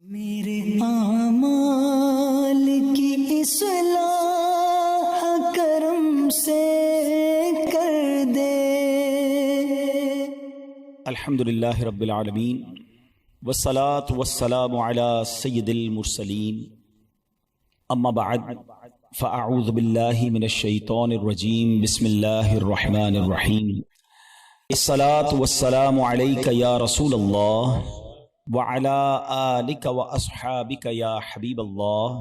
میرے اعمال کی اصلاح کرم سے کر دے۔ الحمدللہ رب العالمین والصلاة والسلام علی سید المرسلین، اما بعد فاعوذ باللہ من الشیطان الرجیم، بسم اللہ الرحمن الرحیم۔ الصلاة والسلام علیک یا رسول اللہ وعلی آلک واصحابک یا حبیب اللہ،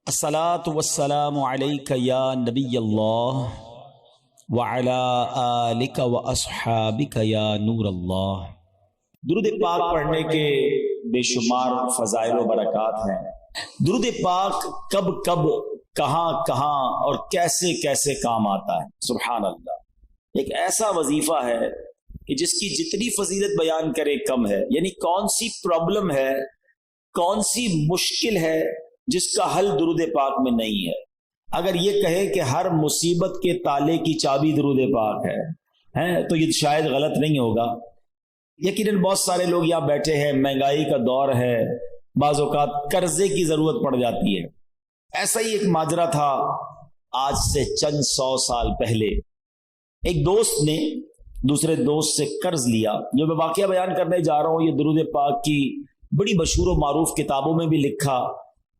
الصلاة والسلام علیک یا نبی اللہ وعلی آلک واصحابک یا نور اللہ۔ درود پاک پڑھنے کے بے شمار فضائل و برکات ہیں۔ درود پاک کب کب کہاں کہاں اور کیسے کیسے کام آتا ہے، سبحان اللہ۔ ایک ایسا وظیفہ ہے کہ جس کی جتنی فضیلت بیان کرے کم ہے، یعنی کون سی پرابلم ہے، کون سی مشکل ہے جس کا حل درود پاک میں نہیں ہے۔ اگر یہ کہے کہ ہر مصیبت کے تالے کی چابی درود پاک ہے تو یہ شاید غلط نہیں ہوگا۔ یقیناً بہت سارے لوگ یہاں بیٹھے ہیں، مہنگائی کا دور ہے، بعض اوقات قرضے کی ضرورت پڑ جاتی ہے۔ ایسا ہی ایک ماجرا تھا آج سے چند 100 سال پہلے۔ ایک دوست نے دوسرے دوست سے قرض لیا۔ جو میں واقعہ بیان کرنے جا رہا ہوں یہ درود پاک کی بڑی مشہور و معروف کتابوں میں بھی لکھا۔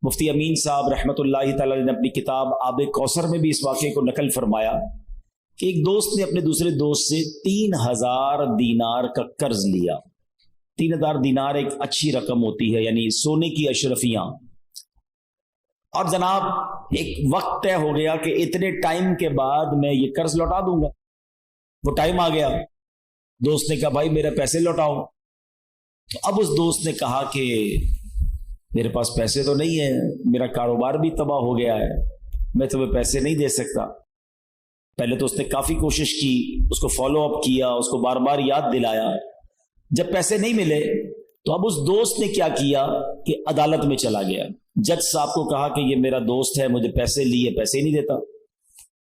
مفتی امین صاحب رحمۃ اللہ تعالی نے اپنی کتاب آب کوثر میں بھی اس واقعے کو نقل فرمایا کہ ایک دوست نے اپنے دوسرے دوست سے 3000 دینار کا قرض لیا۔ 3000 دینار ایک اچھی رقم ہوتی ہے، یعنی سونے کی اشرفیاں۔ اور جناب ایک وقت طے ہو گیا کہ اتنے ٹائم کے بعد میں یہ قرض لوٹا دوں گا۔ وہ ٹائم آ گیا، دوست نے کہا بھائی میرے پیسے لوٹاؤ۔ تو اب اس دوست نے کہا کہ میرے پاس پیسے تو نہیں ہیں، میرا کاروبار بھی تباہ ہو گیا ہے، میں تمہیں پیسے نہیں دے سکتا۔ پہلے تو اس نے کافی کوشش کی، اس کو فالو اپ کیا، اس کو بار بار یاد دلایا۔ جب پیسے نہیں ملے تو اب اس دوست نے کیا کیا کہ عدالت میں چلا گیا۔ جج صاحب کو کہا کہ یہ میرا دوست ہے، مجھے پیسے لیے، پیسے ہی نہیں دیتا۔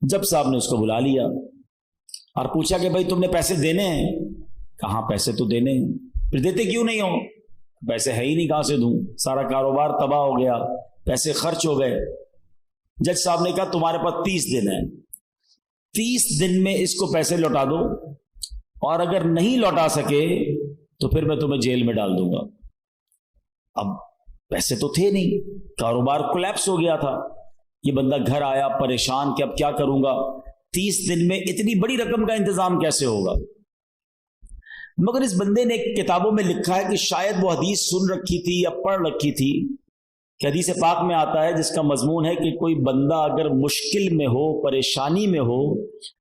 جج صاحب نے اس کو بلا لیا اور پوچھا کہ بھائی تم نے پیسے دینے ہیں؟ کہاں پیسے تو دینے ہیں، پھر دیتے کیوں نہیں ہو؟ پیسے ہے ہی نہیں، کہاں سے دوں، سارا کاروبار تباہ ہو گیا، پیسے خرچ ہو گئے۔ جج صاحب نے کہا تمہارے پاس 30 دن ہے، 30 دن میں اس کو پیسے لوٹا دو، اور اگر نہیں لوٹا سکے تو پھر میں تمہیں جیل میں ڈال دوں گا۔ اب پیسے تو تھے نہیں، کاروبار کولیپس ہو گیا تھا۔ یہ بندہ گھر آیا پریشان کہ اب کیا کروں گا، 30 دن میں اتنی بڑی رقم کا انتظام کیسے ہوگا۔ مگر اس بندے نے کتابوں میں لکھا ہے کہ شاید وہ حدیث سن رکھی تھی یا پڑھ رکھی تھی کہ حدیث پاک میں آتا ہے جس کا مضمون ہے کہ کوئی بندہ اگر مشکل میں ہو، پریشانی میں ہو،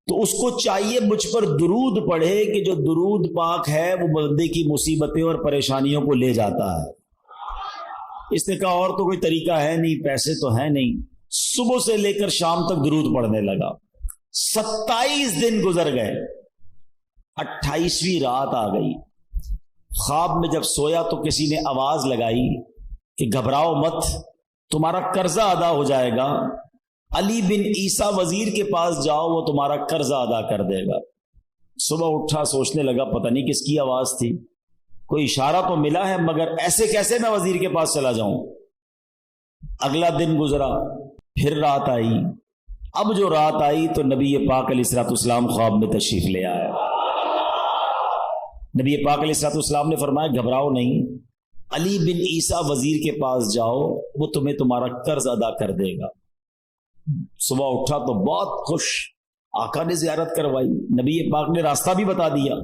تو اس کو چاہیے مجھ پر درود پڑھے کہ جو درود پاک ہے وہ بندے کی مصیبتیں اور پریشانیوں کو لے جاتا ہے۔ اس نے کہا اور تو کوئی طریقہ ہے نہیں، پیسے تو ہے نہیں۔ صبح سے لے کر شام تک درود پڑھنے لگا۔ 27 دن گزر گئے، 28ویں رات آ گئی۔ خواب میں جب سویا تو کسی نے آواز لگائی کہ گھبراؤ مت، تمہارا قرضہ ادا ہو جائے گا، علی بن عیسیٰ وزیر کے پاس جاؤ، وہ تمہارا قرضہ ادا کر دے گا۔ صبح اٹھا، سوچنے لگا پتہ نہیں کس کی آواز تھی، کوئی اشارہ تو ملا ہے مگر ایسے کیسے میں وزیر کے پاس چلا جاؤں۔ اگلا دن گزرا، پھر رات آئی۔ اب جو رات آئی تو نبی پاک علیہ الصلوۃ والسلام خواب میں تشریف لے آئے۔ نبی پاک علیہ الصلوۃ والسلام نے فرمایا گھبراؤ نہیں، علی بن عیسیٰ وزیر کے پاس جاؤ، وہ تمہیں تمہارا قرض ادا کر دے گا۔ صبح اٹھا تو بہت خوش، آقا نے زیارت کروائی، نبی پاک نے راستہ بھی بتا دیا۔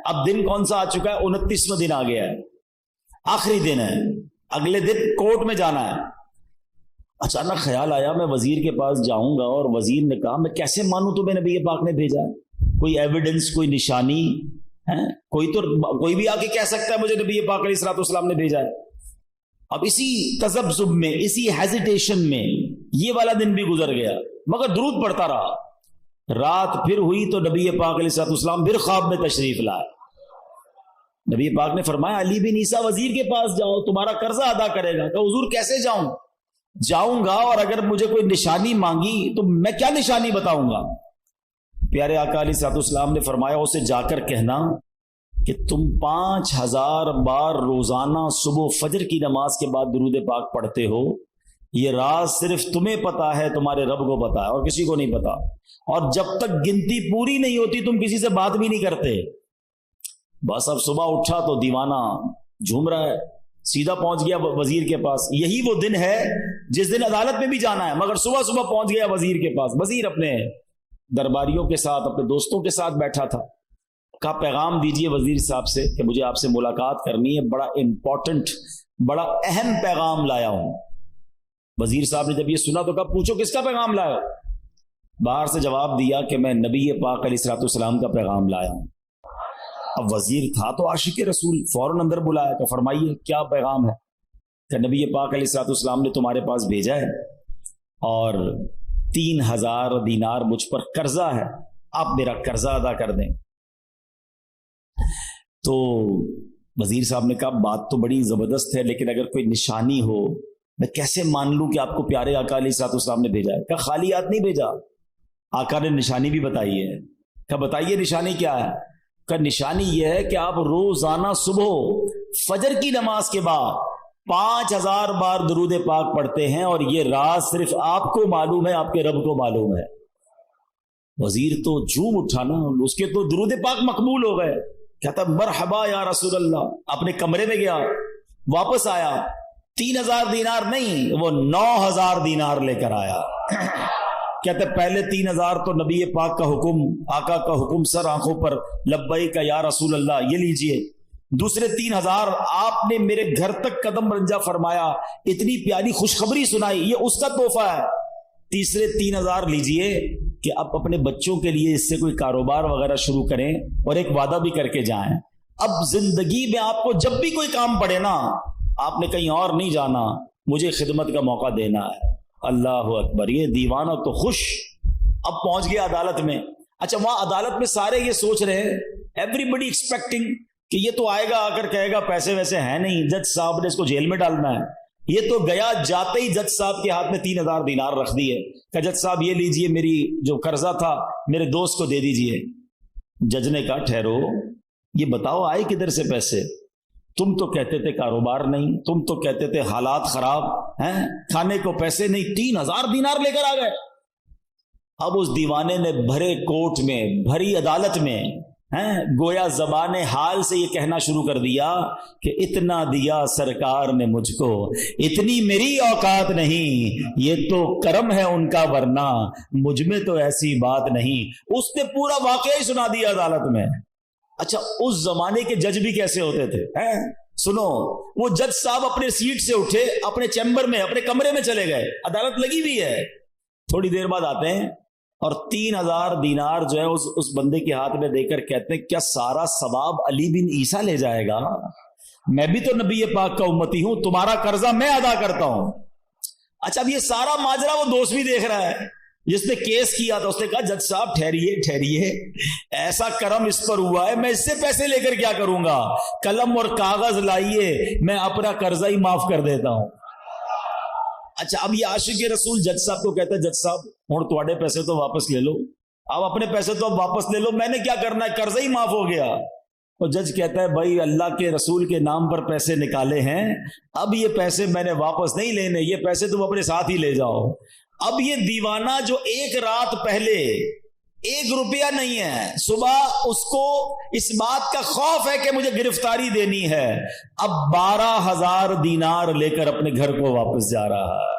اب دن کون سا آ چکا ہے؟ 29واں دن آ گیا ہے، آخری دن ہے، اگلے دن کورٹ میں جانا ہے۔ اچانک خیال آیا میں وزیر کے پاس جاؤں گا، اور وزیر نے کہا میں کیسے مانوں تمہیں نبی پاک نے بھیجا ہے؟ کوئی ایویڈنس، کوئی نشانی ہے؟ کوئی بھی آ کے کہہ سکتا ہے مجھے نبی پاک علیہ الصلوۃ والسلام نے بھیجا ہے۔ اب اسی تذبذب میں، اسی ہیزیٹیشن میں یہ والا دن بھی گزر گیا، مگر درود پڑھتا رہا۔ رات پھر ہوئی تو نبی پاک علیہ الصلوۃ والسلام پھر خواب میں تشریف لائے۔ نبی پاک نے فرمایا علی بن عیسیٰ وزیر کے پاس جاؤ، تمہارا قرضہ ادا کرے گا۔ کہ حضور کیسے جاؤں گا، اور اگر مجھے کوئی نشانی مانگی تو میں کیا نشانی بتاؤں گا؟ پیارے آقا علیہ الصلوۃ والسلام نے فرمایا اسے جا کر کہنا کہ تم 5000 بار روزانہ صبح فجر کی نماز کے بعد درود پاک پڑھتے ہو، یہ راز صرف تمہیں پتا ہے، تمہارے رب کو پتا ہے، اور کسی کو نہیں پتا. اور جب تک گنتی پوری نہیں ہوتی تم کسی سے بات بھی نہیں کرتے. بس اب صبح اٹھا تو دیوانہ جھوم رہا ہے، سیدھا پہنچ گیا وزیر کے پاس. یہی وہ دن ہے جس دن عدالت میں بھی جانا ہے، مگر صبح صبح پہنچ گیا وزیر کے پاس. وزیر اپنے درباریوں کے ساتھ، اپنے دوستوں کے ساتھ بیٹھا تھا. کہا پیغام دیجئے وزیر صاحب سے کہ مجھے آپ سے ملاقات کرنی ہے، بڑا امپورٹنٹ، بڑا اہم پیغام لایا ہوں. وزیر صاحب نے جب یہ سنا تو کہا پوچھو کس کا پیغام لایا ہو؟ باہر سے جواب دیا کہ میں نبی پاک علیہ الصلوۃ والسلام کا پیغام لایا ہوں. اب وزیر تھا تو عاشق رسول، فوراً اندر بلایا کہ فرمائیے کیا پیغام ہے؟ کہ نبی پاک علیہ الصلوۃ والسلام نے تمہارے پاس بھیجا ہے اور 3000 دینار مجھ پر قرضہ ہے، آپ میرا قرضہ ادا کر دیں. تو وزیر صاحب نے کہا بات تو بڑی زبردست ہے، لیکن اگر کوئی نشانی ہو میں کیسے مان لوں کہ آپ کو پیارے آقا علیہ الصلوۃ والسلام نے بھیجا ہے؟ کہا خالی ہاتھ نہیں بھیجا، آقا نے نشانی بھی بتائی ہے. کہا بتائیے نشانی کیا ہے؟ کہا نشانی یہ ہے کہ آپ روزانہ صبح فجر کی نماز کے بعد 5000 بار درود پاک پڑھتے ہیں، اور یہ راز صرف آپ کو معلوم ہے، آپ کے رب کو معلوم ہے. وزیر تو جھوم اٹھا نا، اس کے تو درود پاک مقبول ہو گئے. کہتا مرحبا یا رسول اللہ. اپنے کمرے میں گیا، واپس آیا، 3000 دینار نہیں، وہ 9000 دینار لے کر آیا. کہتے پہلے 3000 تو نبی پاک کا حکم، آقا کا حکم سر آنکھوں پر، لبیک یا رسول اللہ، یہ لیجئے. دوسرے 3000 آپ نے میرے گھر تک قدم رنجہ فرمایا، اتنی پیاری خوشخبری سنائی، یہ اس کا تحفہ ہے. تیسرے 3000 لیجئے کہ آپ اپنے بچوں کے لیے اس سے کوئی کاروبار وغیرہ شروع کریں اور ایک وعدہ بھی کر کے جائیں. اب زندگی میں آپ کو جب بھی کوئی کام پڑے نا، آپ نے کہیں اور نہیں جانا، مجھے خدمت کا موقع دینا ہے. اللہ اکبر. یہ دیوانہ تو خوش. اب پہنچ گیا عدالت میں. اچھا وہاں عدالت میں سارے یہ سوچ رہے ہیں، ایوری بڈی ایکسپیکٹنگ کہ یہ تو آئے گا آ کر کہے گا پیسے ویسے ہیں نہیں، جج صاحب نے اس کو جیل میں ڈالنا ہے. یہ تو گیا، جاتے ہی جج صاحب کے ہاتھ میں 3000 دینار رکھ دیے کہ جج صاحب یہ لیجئے، میری جو قرضہ تھا میرے دوست کو دے دیجئے. جج نے کہا ٹھہرو، یہ بتاؤ آئے کدھر سے پیسے؟ تم تو کہتے تھے کاروبار نہیں، تم تو کہتے تھے حالات خراب ہیں، کھانے کو پیسے نہیں، 3000 دینار لے کر آ گئے. اب اس دیوانے نے بھرے کوٹ میں، بھری عدالت میں گویا زبان حال سے یہ کہنا شروع کر دیا کہ اتنا دیا سرکار نے مجھ کو، اتنی میری اوقات نہیں، یہ تو کرم ہے ان کا، ورنہ مجھ میں تو ایسی بات نہیں. اس نے پورا واقعہ ہی سنا دیا عدالت میں. اچھا اس زمانے کے جج بھی کیسے ہوتے تھے؟ سنو، وہ جج صاحب اپنے سیٹ سے اٹھے، اپنے چیمبر میں، اپنے کمرے میں چلے گئے، عدالت لگی ہوئی ہے. تھوڑی دیر بعد آتے ہیں اور 3000 دینار جو ہے اس بندے کے ہاتھ میں دے کر کہتے ہیں کیا سارا ثواب علی بن عیسیٰ لے جائے گا؟ میں بھی تو نبی پاک کا امتی ہوں، تمہارا قرضہ میں ادا کرتا ہوں. اچھا اب یہ سارا ماجرا وہ دوست بھی دیکھ رہا ہے جس نے کیس کیا تھا. اس نے کہا جج صاحب ٹھہریے، ایسا کرم اس پر ہوا ہے، میں اس سے پیسے لے کر کیا کروں گا؟ قلم اور کاغذ لائیے، میں اپنا قرضہ ہی معاف کر دیتا ہوں. اچھا اب یہ عاشق رسول جج صاحب کو کہتا ہے جج صاحب ہوں تھوڑے پیسے تو واپس لے لو، اب اپنے پیسے تو اب واپس لے لو، میں نے کیا کرنا ہے، قرضہ ہی معاف ہو گیا. اور جج کہتا ہے بھائی اللہ کے رسول کے نام پر پیسے نکالے ہیں، اب یہ پیسے میں نے واپس نہیں لینے، یہ پیسے تم اپنے ساتھ ہی لے جاؤ. اب یہ دیوانہ جو ایک رات پہلے 1 روپیہ نہیں ہے، صبح اس کو اس بات کا خوف ہے کہ مجھے گرفتاری دینی ہے، اب 12000 دینار لے کر اپنے گھر کو واپس جا رہا ہے.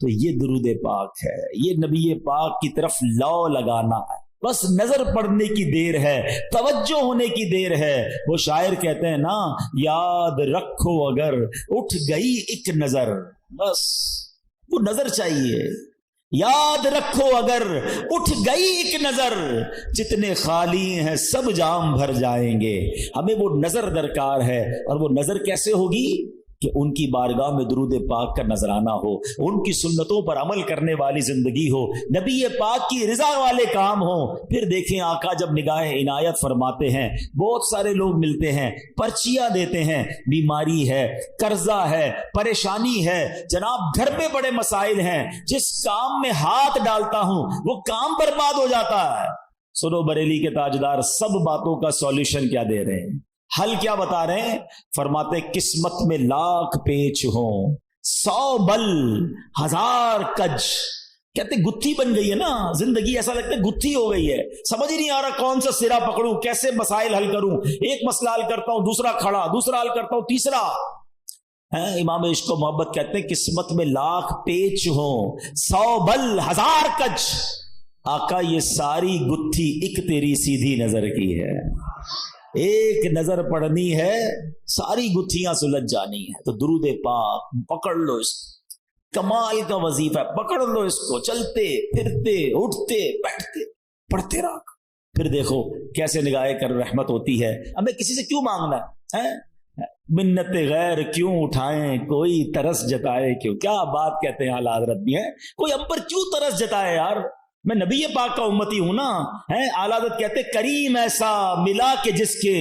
تو یہ درود پاک ہے، یہ نبی پاک کی طرف لو لگانا ہے. بس نظر پڑنے کی دیر ہے، توجہ ہونے کی دیر ہے. وہ شاعر کہتے ہیں نا، یاد رکھو اگر اٹھ گئی ایک نظر، بس وہ نظر چاہیے. یاد رکھو اگر اٹھ گئی ایک نظر، جتنے خالی ہیں سب جام بھر جائیں گے. ہمیں وہ نظر درکار ہے، اور وہ نظر کیسے ہوگی کہ ان کی بارگاہ میں درود پاک کا نذرانہ ہو، ان کی سنتوں پر عمل کرنے والی زندگی ہو، نبی پاک کی رضا والے کام ہو. پھر دیکھیں آقا جب نگاہ عنایت فرماتے ہیں، بہت سارے لوگ ملتے ہیں، پرچیاں دیتے ہیں، بیماری ہے، قرضہ ہے، پریشانی ہے، جناب گھر پہ بڑے مسائل ہیں، جس کام میں ہاتھ ڈالتا ہوں وہ کام برباد ہو جاتا ہے. سنو بریلی کے تاجدار، سب باتوں کا سولوشن کیا دے رہے ہیں، حل کیا بتا رہے ہیں؟ فرماتے قسمت میں لاکھ پیچ ہوں، 100 بل 1000 کج، کہتے گتھی بن گئی ہے نا زندگی، ایسا لگتا ہے گتھی ہو گئی ہے، سمجھ ہی نہیں آ رہا کون سا سرا پکڑوں، کیسے مسائل حل کروں، ایک مسئلہ حل کرتا ہوں دوسرا کھڑا، دوسرا حل کرتا ہوں تیسرا۔ امام عشق و محبت کہتے ہیں قسمت میں لاکھ پیچ ہوں، 100 بل 1000 کج، آقا یہ ساری گتھی ایک تیری سیدھی نظر کی ہے، ایک نظر پڑنی ہے ساری گتھیاں سلجھ جانی ہے۔ تو درود پاک پکڑ لو، اس کمال کا وظیفہ ہے، پکڑ لو اس کو، چلتے پھرتے اٹھتے بیٹھتے پڑھتے رہا، پھر دیکھو کیسے نگاہ کر رحمت ہوتی ہے۔ ہمیں کسی سے کیوں مانگنا ہے؟ منت غیر کیوں اٹھائیں، کوئی ترس جتائے کیوں؟ کیا بات کہتے ہیں اعلیٰ حضرت بھی ہے، کوئی ہم پر کیوں ترس جتائے یار، میں نبی پاک کا امتی ہوں نا۔ اعلیٰ حضرت کہتے کریم ایسا ملا کہ جس کے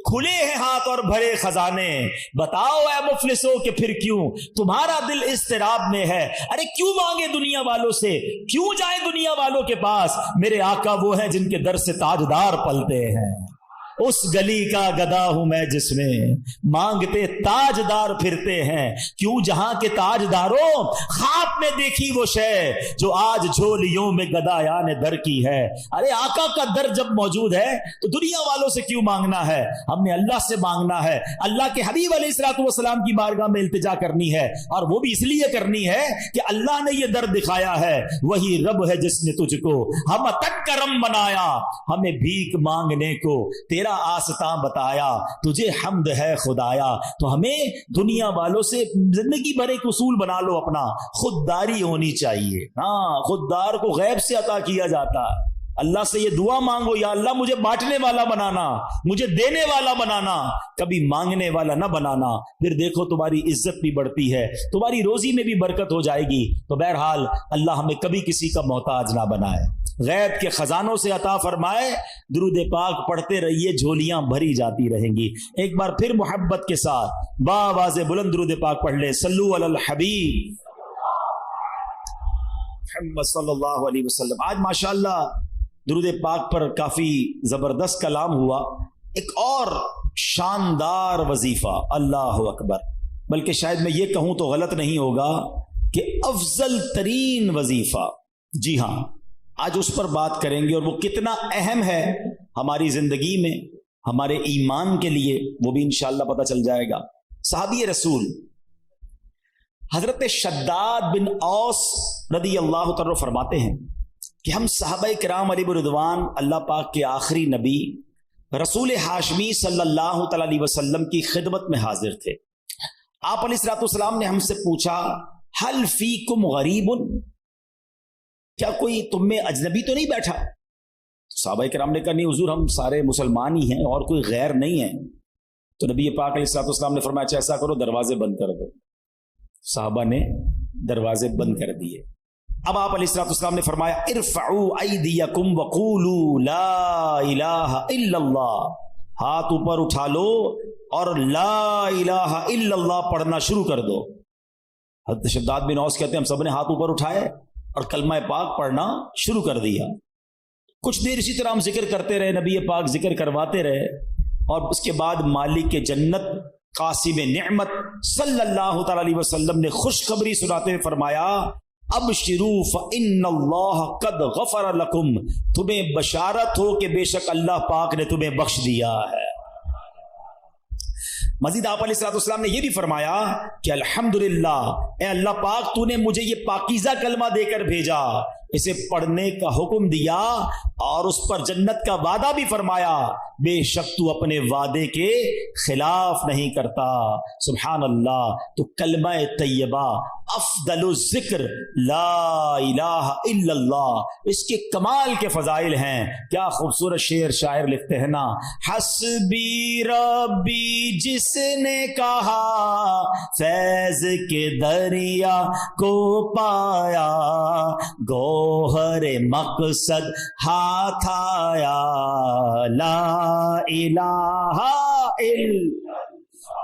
کھلے ہیں ہاتھ اور بھرے خزانے، بتاؤ اے مفلسو کہ پھر کیوں تمہارا دل اضطراب میں ہے۔ ارے کیوں مانگے دنیا والوں سے، کیوں جائیں دنیا والوں کے پاس، میرے آقا وہ ہیں جن کے در سے تاجدار پلتے ہیں۔ اس گلی کا گدا ہوں میں جس میں مانگتے تاجدار پھرتے ہیں، کیوں جہاں کے تاجداروں خواب میں دیکھی وہ شے جو آج جھولیوں میں گدایان در کی ہے۔ ارے آقا کا در جب موجود ہے تو دنیا والوں سے کیوں مانگنا ہے، ہم نے اللہ سے مانگنا ہے، اللہ کے حبیب علیہ الصلوۃ والسلام کی بارگاہ میں التجا کرنی ہے، اور وہ بھی اس لیے کرنی ہے کہ اللہ نے یہ در دکھایا ہے، وہی رب ہے جس نے تجھ کو ہم تک کرم بنایا، ہمیں بھیک مانگنے کو تیرا آستاں بتایا، تجھے حمد ہے خدایا۔ تو ہمیں دنیا والوں سے زندگی بھر ایک اصول بنا لو اپنا، خودداری ہونی چاہیے۔ ہاں، خوددار کو غیب سے عطا کیا جاتا ہے۔ اللہ سے یہ دعا مانگو، یا اللہ مجھے بانٹنے والا بنانا، مجھے دینے والا بنانا، کبھی مانگنے والا نہ بنانا، پھر دیکھو تمہاری عزت بھی بڑھتی ہے، تمہاری روزی میں بھی برکت ہو جائے گی۔ تو بہرحال اللہ ہمیں کبھی کسی کا محتاج نہ بنائے، غیب کے خزانوں سے عطا فرمائے۔ درود پاک پڑھتے رہیے، جھولیاں بھری جاتی رہیں گی۔ ایک بار پھر محبت کے ساتھ باواز بلند درود پاک پڑھ لیں، صلو علی الحبیب محمد صلی اللہ علیہ وسلم۔ آج ماشاءاللہ درود پاک پر کافی زبردست کلام ہوا۔ ایک اور شاندار وظیفہ، اللہ اکبر، بلکہ شاید میں یہ کہوں تو غلط نہیں ہوگا کہ افضل ترین وظیفہ، جی ہاں، آج اس پر بات کریں گے، اور وہ کتنا اہم ہے ہماری زندگی میں، ہمارے ایمان کے لیے، وہ بھی انشاءاللہ پتہ چل جائے گا۔ صحابی رسول حضرت شداد بن اوس رضی اللہ تعالی فرماتے ہیں کہ ہم صحابہ کرام علیہ رضوان اللہ پاک کے آخری نبی رسول ہاشمی صلی اللہ تعالی علیہ وسلم کی خدمت میں حاضر تھے۔ آپ علیہ الصلوۃ والسلام نے ہم سے پوچھا، ہل فیکم غریب، کیا کوئی تم میں اجنبی تو نہیں بیٹھا؟ صحابہ کرام نے کہا نہیں حضور، ہم سارے مسلمان ہی ہیں اور کوئی غیر نہیں ہے۔ تو نبی پاک علیہ الصلوۃ والسلام نے فرمایا اچھا ایسا کرو، دروازے بند کر دو۔ صحابہ نے دروازے بند کر دیے۔ اب آپ علیہ الصلوۃ والسلام نے فرمایا ارفعوا ایدیکم وقولوا لا الہ الا اللہ، ہاتھ اوپر اٹھا لو اور لا الہ الا اللہ پڑھنا شروع کر دو۔ حضرت شداد بن اوس کہتے ہیں ہم سب نے ہاتھ اوپر اٹھائے اور کلمہ پاک پڑھنا شروع کر دیا۔ کچھ دیر اسی طرح ہم ذکر کرتے رہے، نبی پاک ذکر کرواتے رہے، اور اس کے بعد مالک جنت قاسم نعمت صلی اللہ تعالی علیہ وسلم نے خوشخبری سناتے ہوئے فرمایا ابشروا فإن اللہ قد غفر لکم، تمہیں بشارت ہو کہ بے شک اللہ پاک نے تمہیں بخش دیا ہے۔ مزید آپ علیہ الصلوۃ والسلام نے یہ بھی فرمایا کہ الحمدللہ، اے اللہ پاک تو نے مجھے یہ پاکیزہ کلمہ دے کر بھیجا، اسے پڑھنے کا حکم دیا اور اس پر جنت کا وعدہ بھی فرمایا، بے شک تو اپنے وعدے کے خلاف نہیں کرتا۔ سبحان اللہ۔ تو کلمہ طیبہ افضل الذکر لا الہ الا اللہ، اس کے کمال کے فضائل ہیں۔ کیا خوبصورت شعر شاعر لکھتے ہیں نا، حسبی ربی جس نے کہا فیض کے دریا کو پایا، گوہر مقصد ہاتھ آیا، لا الہ الا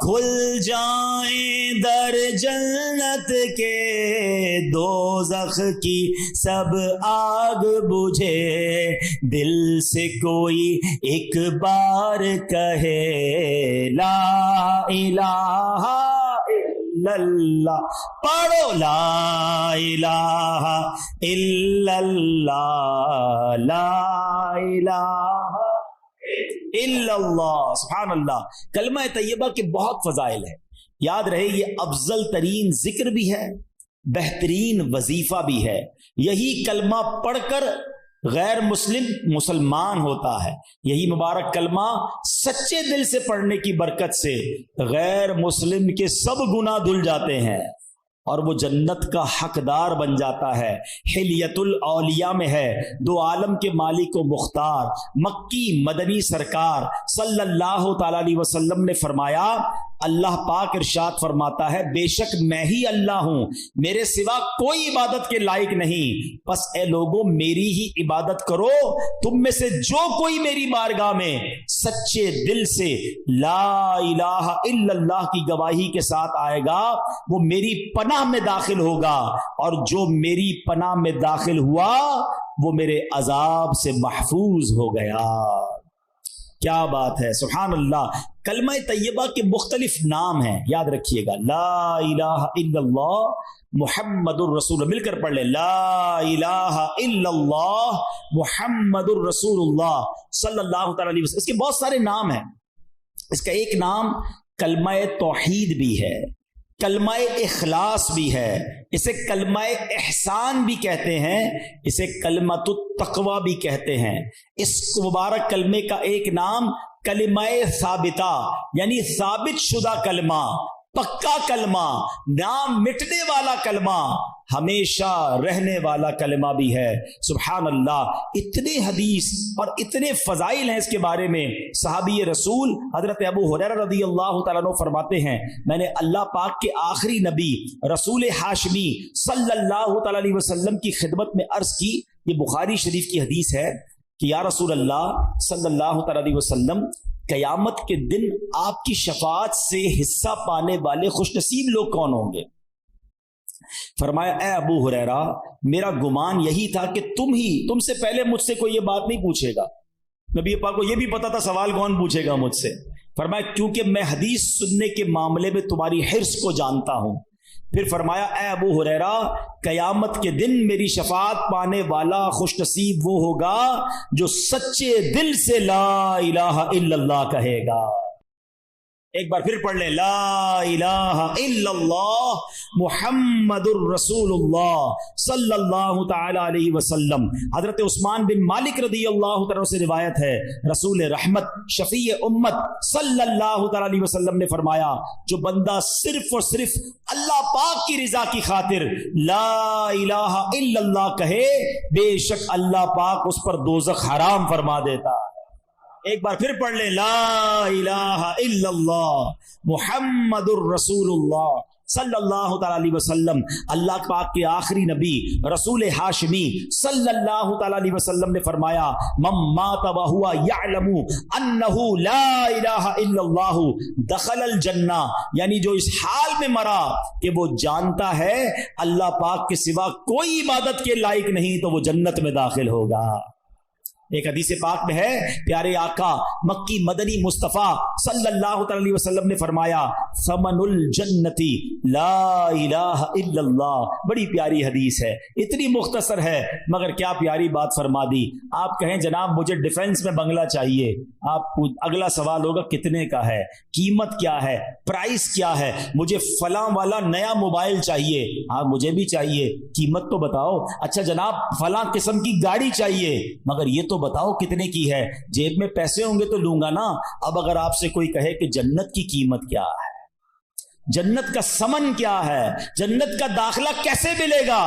کھل جائیں در جنت کے، دوزخ کی سب آگ بجھے، دل سے کوئی ایک بار کہے لا الہ الا اللہ، پڑھو لا الہ الا اللہ، لا الہ الا اللہ، سبحان اللہ۔ کلمہ طیبہ کے بہت فضائل ہیں، یاد رہے یہ افضل ترین ذکر بھی ہے، بہترین وظیفہ بھی ہے۔ یہی کلمہ پڑھ کر غیر مسلم مسلمان ہوتا ہے، یہی مبارک کلمہ سچے دل سے پڑھنے کی برکت سے غیر مسلم کے سب گناہ دھل جاتے ہیں اور وہ جنت کا حقدار بن جاتا ہے۔ حلیت الاولیاء میں ہے، دو عالم کے مالک و مختار مکی مدنی سرکار صلی اللہ تعالی علیہ وسلم نے فرمایا، اللہ پاک ارشاد فرماتا ہے، بے شک میں ہی اللہ ہوں، میرے سوا کوئی عبادت کے لائق نہیں، پس اے لوگوں میری ہی عبادت کرو۔ تم میں سے جو کوئی میری بارگاہ میں سچے دل سے لا الہ الا اللہ کی گواہی کے ساتھ آئے گا وہ میری پناہ میں داخل ہوگا، اور جو میری پناہ میں داخل ہوا وہ میرے عذاب سے محفوظ ہو گیا۔ کیا بات ہے، سبحان اللہ۔ کلمہ طیبہ کے مختلف نام ہیں، یاد رکھیے گا، لا الہ الا اللہ محمد الرسول، مل کر پڑھ لیں، لا الہ الا اللہ محمد الرسول اللہ صلی اللہ تعالی علیہ وسلم۔ اس کے بہت سارے نام ہیں، اس کا ایک نام کلمہ توحید بھی ہے، کلمہ اخلاص بھی ہے، اسے کلمہ احسان بھی کہتے ہیں، اسے کلمۃ التقوی بھی کہتے ہیں۔ اس مبارک کلمے کا ایک نام کلمہ ثابتہ یعنی ثابت شدہ کلمہ، پکا کلمہ، نام مٹنے والا کلمہ، ہمیشہ رہنے والا کلمہ بھی ہے۔ سبحان اللہ، اتنے حدیث اور اتنے فضائل ہیں اس کے بارے میں۔ صحابی رسول حضرت ابو ہریرہ رضی اللہ تعالیٰ عنہ فرماتے ہیں، میں نے اللہ پاک کے آخری نبی رسول ہاشمی صلی اللہ تعالیٰ علیہ وسلم کی خدمت میں عرض کی، یہ بخاری شریف کی حدیث ہے کہ یا رسول اللہ صلی اللہ تعالیٰ علیہ وسلم، قیامت کے دن آپ کی شفاعت سے حصہ پانے والے خوش نصیب لوگ کون ہوں گے؟ فرمایا، اے ابو ہریرہ، میرا گمان یہی تھا کہ تم سے پہلے مجھ سے کوئی یہ بات نہیں پوچھے گا۔ نبی پاک کو یہ بھی پتا تھا سوال کون پوچھے گا مجھ سے۔ فرمایا، کیونکہ میں حدیث سننے کے معاملے میں تمہاری حرص کو جانتا ہوں۔ پھر فرمایا، اے ابو ہریرہ، قیامت کے دن میری شفاعت پانے والا خوش نصیب وہ ہوگا جو سچے دل سے لا الہ الا اللہ کہے گا۔ ایک بار پھر پڑھ لیں، لا الہ الا اللہ محمد الرسول اللہ صلی اللہ تعالی علیہ وسلم۔ حضرت عثمان بن مالک رضی اللہ تعالیٰ سے روایت ہے، رسول رحمت شفیع امت صلی اللہ تعالی علیہ وسلم نے فرمایا، جو بندہ صرف اور صرف اللہ پاک کی رضا کی خاطر لا الہ الا اللہ کہے، بے شک اللہ پاک اس پر دوزخ حرام فرما دیتا۔ ایک بار پھر پڑھ لیں، لا الہ الا اللہ محمد الرسول اللہ صلی اللہ تعالی علیہ وسلم۔ اللہ پاک کے آخری نبی رسول ہاشمی صلی اللہ تعالی علیہ وسلم نے فرمایا، من مات وہو یعلم انہ لا الہ الا اللہ دخل الجنہ، یعنی جو اس حال میں مرا کہ وہ جانتا ہے اللہ پاک کے سوا کوئی عبادت کے لائق نہیں تو وہ جنت میں داخل ہوگا۔ ایک حدیث پاک میں ہے، پیارے آقا مکی مدنی مصطفیٰ صلی اللہ تعالی علیہ وسلم نے فرمایا، ثمن الجنتی لا الہ الا اللہ۔ بڑی پیاری حدیث ہے، اتنی مختصر ہے مگر کیا پیاری بات فرما دی۔ آپ کہیں جناب مجھے ڈیفنس میں بنگلہ چاہیے، آپ اگلا سوال ہوگا کتنے کا ہے، قیمت کیا ہے، پرائس کیا ہے، مجھے فلاں والا نیا موبائل چاہیے، ہاں مجھے بھی چاہیے، قیمت تو بتاؤ۔ اچھا جناب فلاں قسم کی گاڑی چاہیے، مگر یہ تو بتاؤ کتنے کی ہے، جیب میں پیسے ہوں گے تو لوں گا نا۔ اب اگر آپ سے کوئی کہے کہ جنت کی قیمت کیا ہے، جنت کا سمن کیا ہے، جنت کا داخلہ کیسے ملے گا،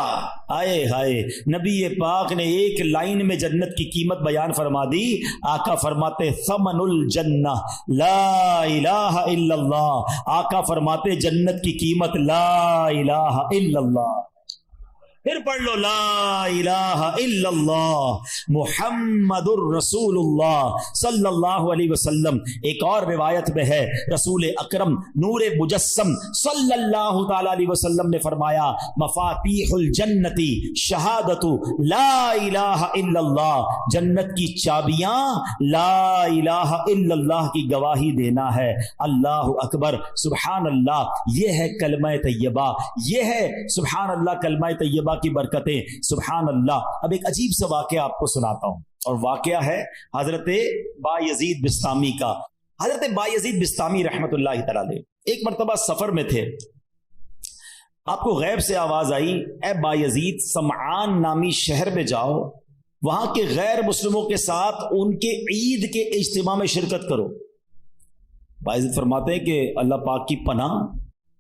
آئے ہائے، نبی پاک نے ایک لائن میں جنت کی قیمت بیان فرما دی۔ آقا فرماتے ثمن الجنہ لا الہ الا اللہ، آقا فرماتے جنت کی قیمت لا الہ الا اللہ۔ پھر پڑھ لو لا الہ الا اللہ محمد الرسول اللہ صلی اللہ علیہ وسلم۔ ایک اور روایت میں ہے رسول اکرم نور مجسم صلی اللہ تعالی علیہ وسلم نے فرمایا مفاتیح الجنتی شہادت لا الہ الا اللہ، جنت کی چابیاں لا الہ الا اللہ کی گواہی دینا ہے۔ اللہ اکبر، سبحان اللہ، یہ ہے کلمہ طیبہ، یہ ہے سبحان اللہ کلمہ طیبہ کی برکتیں، سبحان اللہ۔ اب ایک عجیب سا واقعہ آپ کو سناتا ہوں، اور واقعہ ہے حضرت بایزید بسطامی کا۔ حضرت بایزید بسطامی رحمت اللہ تعالی علیہ ایک مرتبہ سفر میں تھے، آپ کو غیب سے آواز آئی اے بایزید سمعان نامی شہر میں جاؤ، وہاں کے غیر مسلموں کے ساتھ ان کے عید کے اجتماع میں شرکت کرو۔ بایزید فرماتے ہیں کہ اللہ پاک کی پناہ،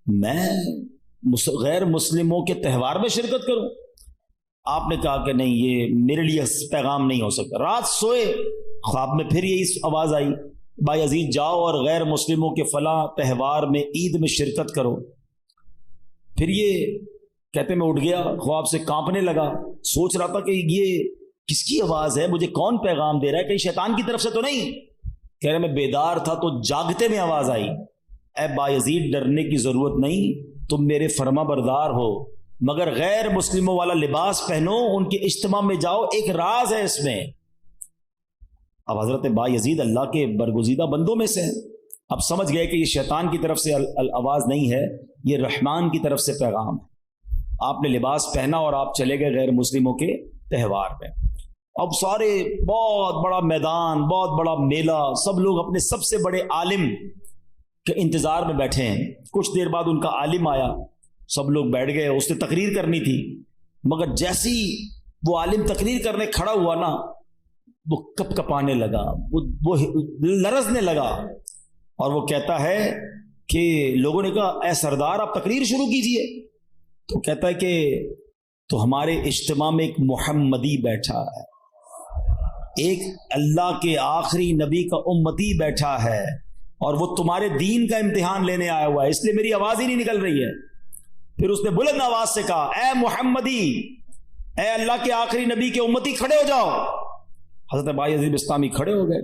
میں غیر مسلموں کے تہوار میں شرکت کروں؟ آپ نے کہا کہ نہیں، یہ میرے لیے پیغام نہیں ہو سکتا۔ رات سوئے، خواب میں پھر یہی آواز آئی بایزید جاؤ اور غیر مسلموں کے فلاں تہوار میں عید میں شرکت کرو۔ پھر یہ کہتے میں اٹھ گیا، خواب سے کانپنے لگا، سوچ رہا تھا کہ یہ کس کی آواز ہے، مجھے کون پیغام دے رہا ہے، کہیں شیطان کی طرف سے تو نہیں؟ کہہ رہے میں بیدار تھا تو جاگتے میں آواز آئی اے بایزید ڈرنے کی ضرورت نہیں، تم میرے فرما بردار ہو، مگر غیر مسلموں والا لباس پہنو، ان کے اجتماع میں جاؤ، ایک راز ہے اس میں۔ اب حضرت بایزید اللہ کے برگزیدہ بندوں میں سے اب سمجھ گئے کہ یہ شیطان کی طرف سے آواز نہیں ہے، یہ رحمان کی طرف سے پیغام ہے۔ آپ نے لباس پہنا اور آپ چلے گئے غیر مسلموں کے تہوار میں۔ اب سارے بہت بڑا میدان، بہت بڑا میلہ، سب لوگ اپنے سب سے بڑے عالم کے انتظار میں بیٹھے ہیں۔ کچھ دیر بعد ان کا عالم آیا، سب لوگ بیٹھ گئے، اس نے تقریر کرنی تھی، مگر جیسی وہ عالم تقریر کرنے کھڑا ہوا نا، وہ کپ کپانے لگا، وہ لرزنے لگا، اور وہ کہتا ہے کہ لوگوں نے کہا اے سردار آپ تقریر شروع کیجئے، تو کہتا ہے کہ تو ہمارے اجتماع میں ایک محمدی بیٹھا ہے، ایک اللہ کے آخری نبی کا امتی بیٹھا ہے، اور وہ تمہارے دین کا امتحان لینے آیا ہوا ہے، اس لیے میری آواز ہی نہیں نکل رہی ہے۔ پھر اس نے بلند آواز سے کہا اے محمدی، اے اللہ کے آخری نبی کے امتی کھڑے ہو جاؤ۔ حضرت بایزید بسطامی کھڑے ہو گئے،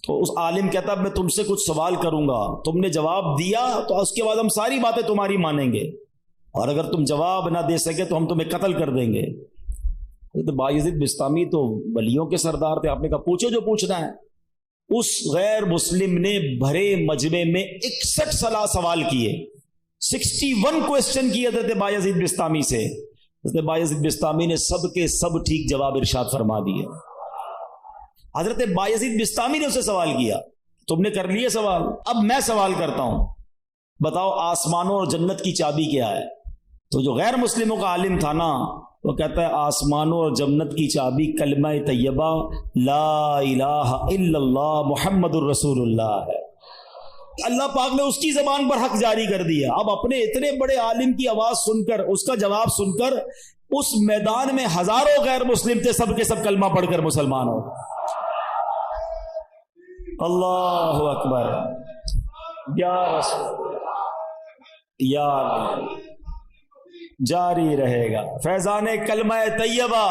تو اس عالم کہتا میں تم سے کچھ سوال کروں گا، تم نے جواب دیا تو اس کے بعد ہم ساری باتیں تمہاری مانیں گے، اور اگر تم جواب نہ دے سکے تو ہم تمہیں قتل کر دیں گے۔ حضرت بایزید بسطامی تو ولیوں کے سردار تھے، آپ نے کہا پوچھو جو پوچھنا ہے۔ اس غیر مسلم نے بھرے مجمع میں 61 سوال کیے، 61 کوسچن کیے حضرت بایزید بسطامی سے۔ حضرت بایزید بسطامی نے سب کے سب ٹھیک جواب ارشاد فرما دیے۔ حضرت بایزید بسطامی نے اسے سوال کیا، تم نے کر لیے سوال، اب میں سوال کرتا ہوں، بتاؤ آسمانوں اور جنت کی چابی کیا ہے؟ تو جو غیر مسلموں کا عالم تھا نا، وہ کہتا ہے آسمانوں اور جنت کی چابی کلمہ طیبہ لا الہ الا اللہ محمد الرسول اللہ ہے۔ اللہ پاک نے اس کی زبان پر حق جاری کر دیا۔ اب اپنے اتنے بڑے عالم کی آواز سن کر، اس کا جواب سن کر، اس میدان میں ہزاروں غیر مسلم تھے، سب کے سب کلمہ پڑھ کر مسلمان ہو۔ اللہ اکبر، یا رسول یا اللہ، جاری رہے گا فیضان کلمہ طیبہ۔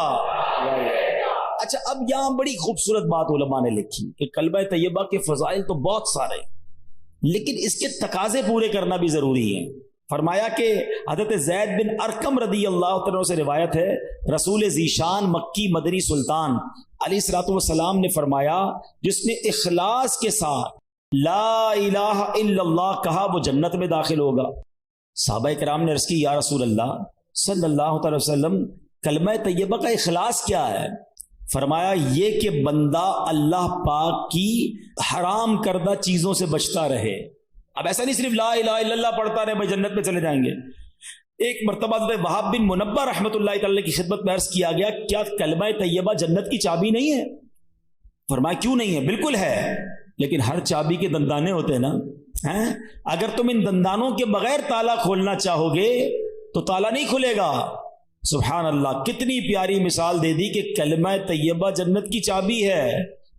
اچھا، اب یہاں بڑی خوبصورت بات علماء نے لکھی کہ کلمہ طیبہ کے فضائل تو بہت سارے، لیکن اس کے تقاضے پورے کرنا بھی ضروری ہے۔ فرمایا کہ حضرت زید بن ارقم رضی اللہ عنہ سے روایت ہے، رسول ذیشان مکی مدنی سلطان علیہ الصلوۃ والسلام نے فرمایا جس نے اخلاص کے ساتھ لا الہ الا اللہ کہا وہ جنت میں داخل ہوگا۔ صحابہ کرام نے عرض کی یا رسول اللہ صلی اللہ علیہ وسلم کلمہ طیبہ کا اخلاص کیا ہے؟ فرمایا یہ کہ بندہ اللہ پاک کی حرام کردہ چیزوں سے بچتا رہے۔ اب ایسا نہیں صرف لا الہ الا اللہ پڑھتا رہے بھائی جنت میں چلے جائیں گے۔ ایک مرتبہ حضرت وہاب بن منبہ رحمۃ اللہ تعالی کی خدمت میں عرض کیا گیا کیا کلمہ طیبہ جنت کی چابی نہیں ہے؟ فرمایا کیوں نہیں ہے، بالکل ہے، لیکن ہر چابی کے دندانے ہوتے ہیں نا، اگر تم ان دندانوں کے بغیر تالا کھولنا چاہو گے تو تالا نہیں کھلے گا۔ سبحان اللہ، کتنی پیاری مثال دے دی کہ کلمہ طیبہ جنت کی چابی ہے،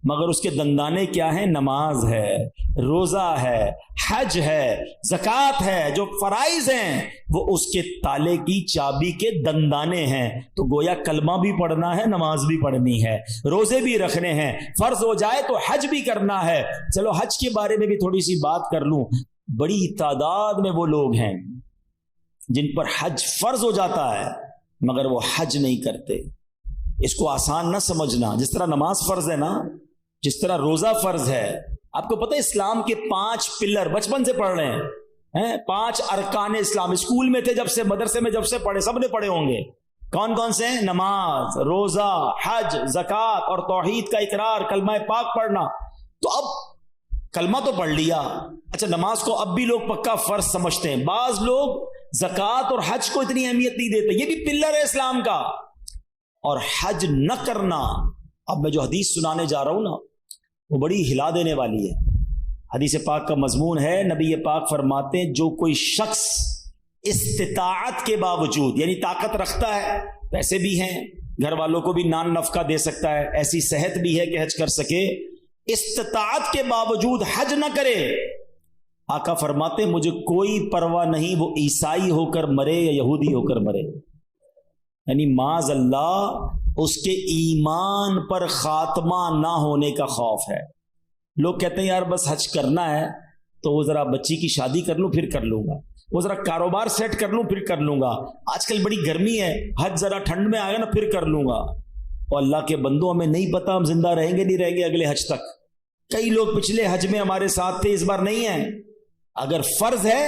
مگر اس کے دندانے کیا ہیں؟ نماز ہے، روزہ ہے، حج ہے، زکوٰۃ ہے، جو فرائض ہیں وہ اس کے تالے کی چابی کے دندانے ہیں۔ تو گویا کلمہ بھی پڑھنا ہے، نماز بھی پڑھنی ہے، روزے بھی رکھنے ہیں، فرض ہو جائے تو حج بھی کرنا ہے۔ چلو حج کے بارے میں بھی تھوڑی سی بات کر لوں۔ بڑی تعداد میں وہ لوگ ہیں جن پر حج فرض ہو جاتا ہے مگر وہ حج نہیں کرتے۔ اس کو آسان نہ سمجھنا، جس طرح نماز فرض ہے نا، جس طرح روزہ فرض ہے۔ آپ کو پتہ ہے اسلام کے 5 پلر بچپن سے پڑھ رہے ہیں، 5 ارکان اسلام، اسکول میں تھے جب سے، مدرسے میں جب سے پڑھے، سب نے پڑھے ہوں گے۔ کون کون سے ہیں؟ نماز، روزہ، حج، زکوٰۃ اور توحید کا اقرار، کلمہ پاک پڑھنا۔ تو اب کلمہ تو پڑھ لیا، اچھا نماز کو اب بھی لوگ پکا فرض سمجھتے ہیں، بعض لوگ زکوٰۃ اور حج کو اتنی اہمیت نہیں دیتے، یہ بھی پلر ہے اسلام کا۔ اور حج نہ کرنا، اب میں جو حدیث سنانے جا رہا ہوں نا وہ بڑی ہلا دینے والی ہے۔ حدیث پاک کا مضمون ہے، نبی پاک فرماتے ہیں جو کوئی شخص استطاعت کے باوجود، یعنی طاقت رکھتا ہے، پیسے بھی ہیں، گھر والوں کو بھی نان نفقہ دے سکتا ہے، ایسی صحت بھی ہے کہ حج کر سکے، استطاعت کے باوجود حج نہ کرے، آقا فرماتے ہیں مجھے کوئی پرواہ نہیں وہ عیسائی ہو کر مرے یا یہودی ہو کر مرے۔ یعنی معاذ اللہ اس کے ایمان پر خاتمہ نہ ہونے کا خوف ہے۔ لوگ کہتے ہیں یار بس حج کرنا ہے تو وہ ذرا بچی کی شادی کر لوں پھر کر لوں گا، وہ ذرا کاروبار سیٹ کر لوں پھر کر لوں گا، آج کل بڑی گرمی ہے، حج ذرا ٹھنڈ میں آئے گا نا پھر کر لوں گا۔ اور اللہ کے بندوں ہمیں نہیں پتا ہم زندہ رہیں گے نہیں رہیں گے اگلے حج تک۔ کئی لوگ پچھلے حج میں ہمارے ساتھ تھے، اس بار نہیں ہیں۔ اگر فرض ہے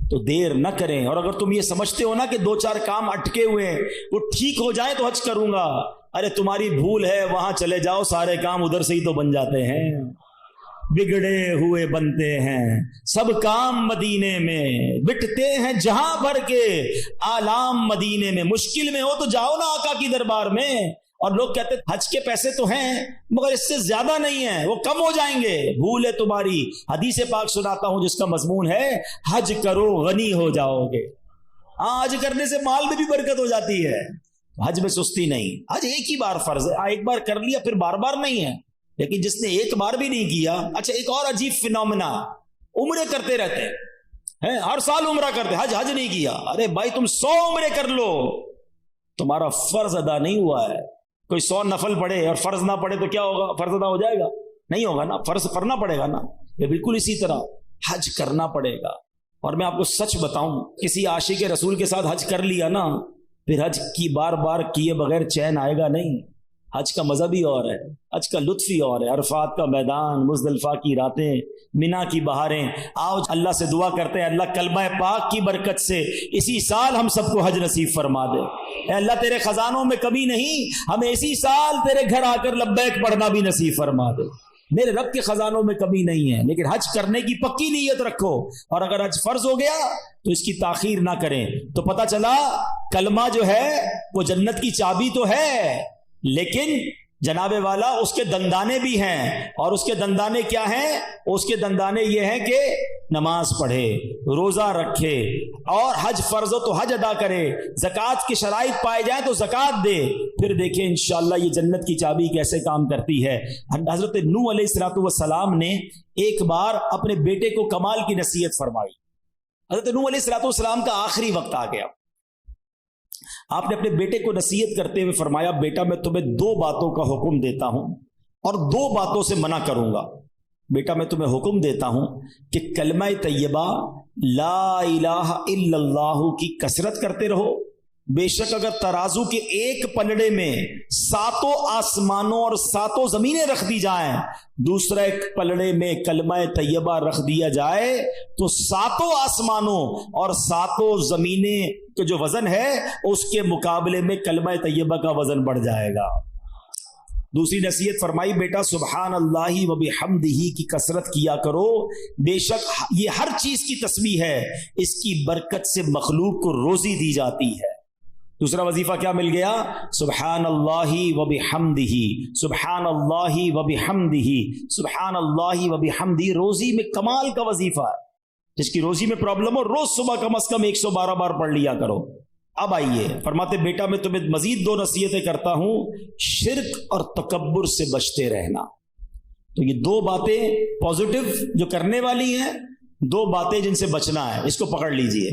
تو دیر نہ کریں، اور اگر تم یہ سمجھتے ہو نا کہ 2-4 کام اٹکے ہوئے ہیں وہ ٹھیک ہو جائیں تو حج کروں گا، ارے تمہاری بھول ہے، وہاں چلے جاؤ، سارے کام ادھر سے ہی تو بن جاتے ہیں، بگڑے ہوئے بنتے ہیں سب کام مدینے میں، بٹتے ہیں جہاں بھر کے آلام مدینے میں۔ مشکل میں ہو تو جاؤ نا آقا کی دربار میں۔ اور لوگ کہتے ہیں حج کے پیسے تو ہیں مگر اس سے زیادہ نہیں ہیں، وہ کم ہو جائیں گے، بھول ہے تمہاری۔ حدیث پاک سناتا ہوں جس کا مضمون ہے حج کرو غنی ہو جاؤ گے۔ ہاں حج کرنے سے مال میں بھی برکت ہو جاتی ہے، حج میں سستی نہیں۔ حج ایک ہی بار فرض ہے، ایک بار کر لیا پھر بار بار نہیں ہے۔ لیکن جس نے ایک بار بھی نہیں کیا، اچھا ایک اور عجیب فینومینا، عمرے کرتے رہتے ہیں، ہر سال عمرہ کرتے، حج نہیں کیا۔ ارے بھائی تم 100 عمرے کر لو، تمہارا فرض ادا نہیں ہوا ہے۔ کوئی 100 نفل پڑھے اور فرض نہ پڑھے تو کیا ہوگا؟ فرض ادا ہو جائے گا؟ نہیں ہوگا نا، فرض کرنا پڑے گا نا۔ یہ بالکل اسی طرح حج کرنا پڑے گا۔ اور میں آپ کو سچ بتاؤں، کسی عاشق رسول کے ساتھ حج کر لیا نا پھر حج کی بار بار کیے بغیر چین آئے گا نہیں۔ حج کا مزہ بھی اور ہے، حج کا لطف ہی اور ہے، عرفات کا میدان، مزدلفہ کی راتیں، مینا کی بہاریں۔ آؤ اللہ سے دعا کرتے ہیں اللہ کلمہ پاک کی برکت سے اسی سال ہم سب کو حج نصیب فرما دے۔ اے اللہ تیرے خزانوں میں کمی نہیں، ہمیں اسی سال تیرے گھر آ کر لبیک پڑھنا بھی نصیب فرما دے۔ میرے رب کے خزانوں میں کمی نہیں ہے، لیکن حج کرنے کی پکی نیت رکھو، اور اگر حج فرض ہو گیا تو اس کی تاخیر نہ کریں۔ تو پتہ چلا کلمہ جو ہے وہ جنت کی چابی تو ہے، لیکن جناب والا اس کے دندانے بھی ہیں، اور اس کے دندانے کیا ہیں؟ اس کے دندانے یہ ہیں کہ نماز پڑھے، روزہ رکھے، اور حج فرض ہو تو حج ادا کرے، زکوٰۃ کی شرائط پائے جائیں تو زکوٰۃ دے، پھر دیکھیں انشاءاللہ یہ جنت کی چابی کیسے کام کرتی ہے۔ حضرت نوح علیہ السلام نے ایک بار اپنے بیٹے کو کمال کی نصیحت فرمائی۔ حضرت نوح علیہ السلام کا آخری وقت آ گیا، آپ نے اپنے بیٹے کو نصیحت کرتے ہوئے فرمایا بیٹا میں تمہیں 2 باتوں کا حکم دیتا ہوں اور 2 باتوں سے منع کروں گا۔ بیٹا میں تمہیں حکم دیتا ہوں کہ کلمہ طیبہ لا الہ الا اللہ کی کثرت کرتے رہو، بے شک اگر ترازو کے ایک پلڑے میں 7 آسمانوں اور 7 زمینیں رکھ دی جائیں، دوسرے ایک پلڑے میں کلمہ طیبہ رکھ دیا جائے تو 7 آسمانوں اور 7 زمینیں کا جو وزن ہے اس کے مقابلے میں کلمہ طیبہ کا وزن بڑھ جائے گا۔ دوسری نصیحت فرمائی بیٹا سبحان اللہ و بحمدہ کی کثرت کیا کرو، بے شک یہ ہر چیز کی تسبیح ہے، اس کی برکت سے مخلوق کو روزی دی جاتی ہے۔ دوسرا وظیفہ کیا مل گیا؟ سبحان اللہ و بحمدہ، سبحان اللہ و بحمدہ، سبحان اللہ و بحمدہ۔ روزی میں کمال کا وظیفہ ہے، جس کی روزی میں پرابلم ہو روز صبح کم از کم 112 بار پڑھ لیا کرو۔ اب آئیے فرماتے بیٹا میں تمہیں مزید 2 نصیحتیں کرتا ہوں، شرک اور تکبر سے بچتے رہنا۔ تو یہ دو باتیں پازیٹو جو کرنے والی ہیں، دو باتیں جن سے بچنا ہے، اس کو پکڑ لیجئے،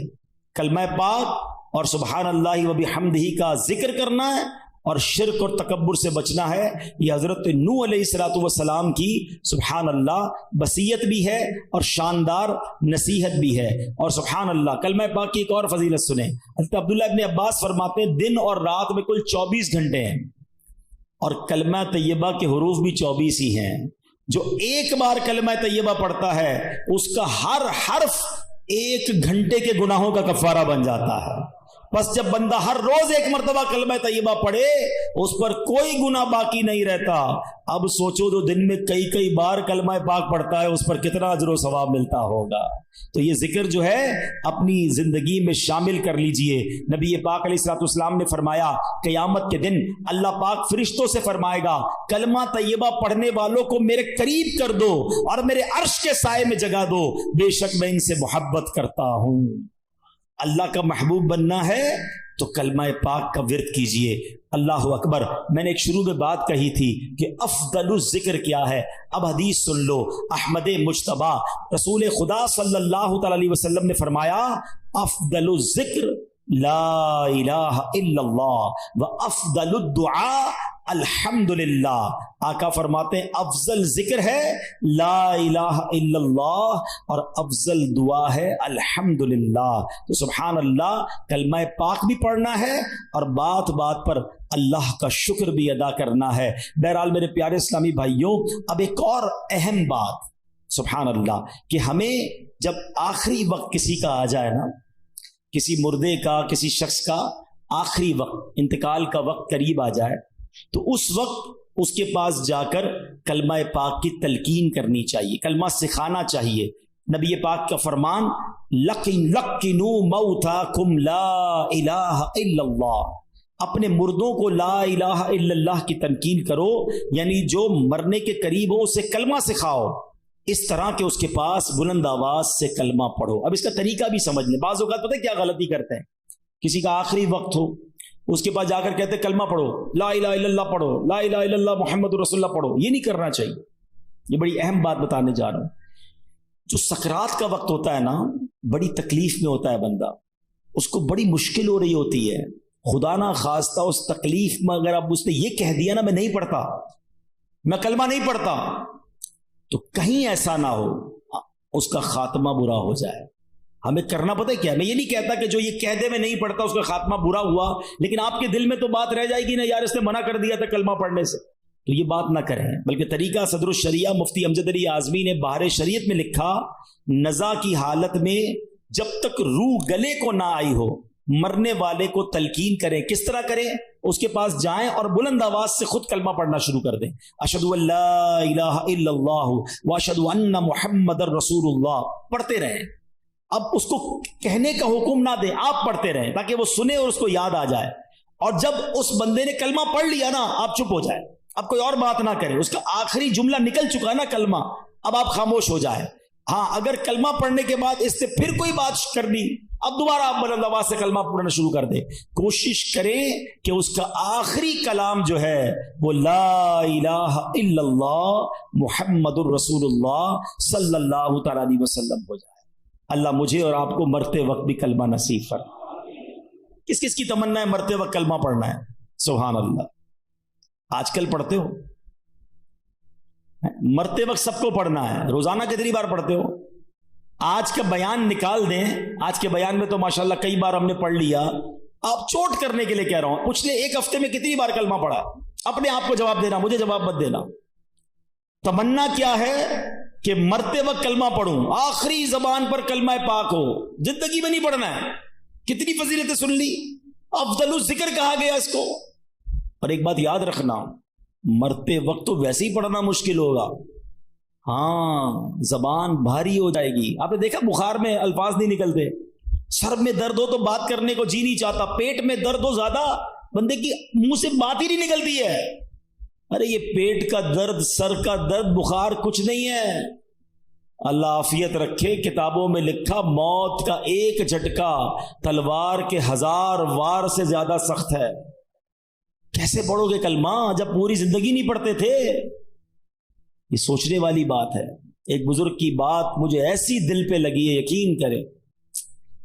کلمہ پاک اور سبحان اللہ و بحمدہ کا ذکر کرنا ہے، اور شرک اور تکبر سے بچنا ہے۔ یہ حضرت نوح علیہ الصلوۃ والسلام کی سبحان اللہ وصیت بھی ہے اور شاندار نصیحت بھی ہے۔ اور سبحان اللہ کلمہ پاک کی ایک اور فضیلت سنیں، حضرت عبداللہ ابن عباس فرماتے ہیں دن اور رات میں کل 24 گھنٹے ہیں، اور کلمہ طیبہ کے حروف بھی 24 ہی ہیں۔ جو ایک بار کلمہ طیبہ پڑھتا ہے اس کا ہر حرف 1 گھنٹے کے گناہوں کا کفارہ بن جاتا ہے۔ بس جب بندہ ہر روز 1 مرتبہ کلمہ طیبہ پڑھے اس پر کوئی گناہ باقی نہیں رہتا۔ اب سوچو جو دن میں کئی بار کلمہ پاک پڑھتا ہے اس پر کتنا اجر و ثواب ملتا ہوگا۔ تو یہ ذکر جو ہے اپنی زندگی میں شامل کر لیجئے۔ نبی پاک علیہ الصلوۃ والسلام نے فرمایا قیامت کے دن اللہ پاک فرشتوں سے فرمائے گا کلمہ طیبہ پڑھنے والوں کو میرے قریب کر دو اور میرے عرش کے سائے میں جگہ دو، بے شک میں ان سے محبت کرتا ہوں۔ اللہ کا محبوب بننا ہے تو کلمہ پاک کا ورد کیجئے۔ اللہ اکبر۔ میں نے ایک شروع میں بات کہی تھی کہ افضل الذکر کیا ہے، اب حدیث سن لو۔ احمد مجتبی رسول خدا صلی اللہ تعالی علیہ وسلم نے فرمایا افضل الذکر لا الہ الا اللہ و افضل الدعاء الحمدللہ۔ آقا فرماتے ہیں افضل ذکر ہے لا الہ الا اللہ اور افضل دعا ہے الحمدللہ۔ تو سبحان اللہ کلمہ پاک بھی پڑھنا ہے اور بات بات پر اللہ کا شکر بھی ادا کرنا ہے۔ بہرحال میرے پیارے اسلامی بھائیوں، اب ایک اور اہم بات سبحان اللہ کہ ہمیں جب آخری وقت کسی کا آ جائے نا، کسی مردے کا، کسی شخص کا آخری وقت، انتقال کا وقت قریب آ جائے تو اس وقت اس کے پاس جا کر کلمہ پاک کی تلقین کرنی چاہیے، کلمہ سکھانا چاہیے۔ نبی پاک کا فرمان لقنوا موتاکم لا الہ الا اللہ، اپنے مردوں کو لا الہ الا اللہ کی تلقین کرو، یعنی جو مرنے کے قریب ہو اسے کلمہ سکھاؤ، اس طرح کہ اس کے پاس بلند آواز سے کلمہ پڑھو۔ اب اس کا طریقہ بھی سمجھ لیں۔ بعض اوقات پتہ ہے کیا غلطی کرتے ہیں، کسی کا آخری وقت ہو اس کے پاس جا کر کہتے ہیں کلمہ پڑھو، لا الہ الا اللہ پڑھو، لا الہ الا اللہ محمد رسول اللہ پڑھو۔ یہ نہیں کرنا چاہیے۔ یہ بڑی اہم بات بتانے جا رہا ہوں۔ جو سکرات کا وقت ہوتا ہے نا، بڑی تکلیف میں ہوتا ہے بندہ، اس کو بڑی مشکل ہو رہی ہوتی ہے، خدا نہ خواستہ اس تکلیف میں اگر اب اس نے یہ کہہ دیا نا میں نہیں پڑھتا، میں کلمہ نہیں پڑھتا، تو کہیں ایسا نہ ہو اس کا خاتمہ برا ہو جائے۔ ہمیں کرنا پتہ ہے کیا، میں یہ نہیں کہتا کہ جو یہ کہہ دے میں نہیں پڑھتا اس کا خاتمہ برا ہوا، لیکن آپ کے دل میں تو بات رہ جائے گی نا یار اس نے منع کر دیا تھا کلمہ پڑھنے سے، تو یہ بات نہ کریں۔ بلکہ طریقہ صدر الشریعہ مفتی امجد علی اعظمی نے بہار شریعت میں لکھا، نزا کی حالت میں جب تک روح گلے کو نہ آئی ہو مرنے والے کو تلقین کریں۔ کس طرح کریں؟ اس کے پاس جائیں اور بلند آواز سے خود کلمہ پڑھنا شروع کر دیں، اشہد ان لا الہ الا اللہ واشہد ان محمد رسول اللہ، پڑھتے رہیں۔ اب اس کو کہنے کا حکم نہ دیں، آپ پڑھتے رہیں تاکہ وہ سنے اور اس کو یاد آ جائے، اور جب اس بندے نے کلمہ پڑھ لیا نا آپ چپ ہو جائیں، اب کوئی اور بات نہ کریں، اس کا آخری جملہ نکل چکا ہے نا کلمہ، اب آپ خاموش ہو جائیں۔ ہاں اگر کلمہ پڑھنے کے بعد اس سے پھر کوئی بات کر دی، اب دوبارہ آپ بلند آواز سے کلمہ پڑھنا شروع کر دیں۔ کوشش کریں کہ اس کا آخری کلام جو ہے وہ لا الہ الا اللہ محمد الرسول اللہ صلی اللہ تعالی علیہ وسلم ہو جائے۔ اللہ مجھے اور آپ کو مرتے وقت بھی کلمہ نصیب فرمائے۔ کس کس کی تمنا ہے مرتے وقت کلمہ پڑھنا ہے؟ سبحان اللہ۔ آج کل پڑھتے ہو؟ مرتے وقت سب کو پڑھنا ہے۔ روزانہ کتنی بار پڑھتے ہو؟ آج کا بیان نکال دیں، آج کے بیان میں تو ماشاءاللہ کئی بار ہم نے پڑھ لیا، آپ چوٹ کرنے کے لیے کہہ رہا ہوں، پچھلے ایک ہفتے میں کتنی بار کلمہ پڑھا؟ اپنے آپ کو جواب دینا، مجھے جواب مت دینا۔ تمنا کیا ہے کہ مرتے وقت کلمہ پڑھوں، آخری زبان پر کلمہ پاک ہو، زندگی میں نہیں پڑھنا ہے۔ کتنی فضیلتیں سن لی، افضل الذکر کہا گیا اس کو۔ اور ایک بات یاد رکھنا، مرتے وقت تو ویسے ہی پڑھنا مشکل ہوگا، ہاں زبان بھاری ہو جائے گی۔ آپ نے دیکھا بخار میں الفاظ نہیں نکلتے، سر میں درد ہو تو بات کرنے کو جی نہیں چاہتا، پیٹ میں درد ہو زیادہ بندے کی منہ سے بات ہی نہیں نکلتی ہے۔ ارے یہ پیٹ کا درد، سر کا درد، بخار کچھ نہیں ہے، اللہ عافیت رکھے۔ کتابوں میں لکھا موت کا ایک جھٹکا تلوار کے 1000 وار سے زیادہ سخت ہے۔ کیسے پڑھو گے کلمہ جب پوری زندگی نہیں پڑھتے تھے؟ یہ سوچنے والی بات ہے. ایک بزرگ کی بات مجھے ایسی دل پہ لگی ہے, یقین کرے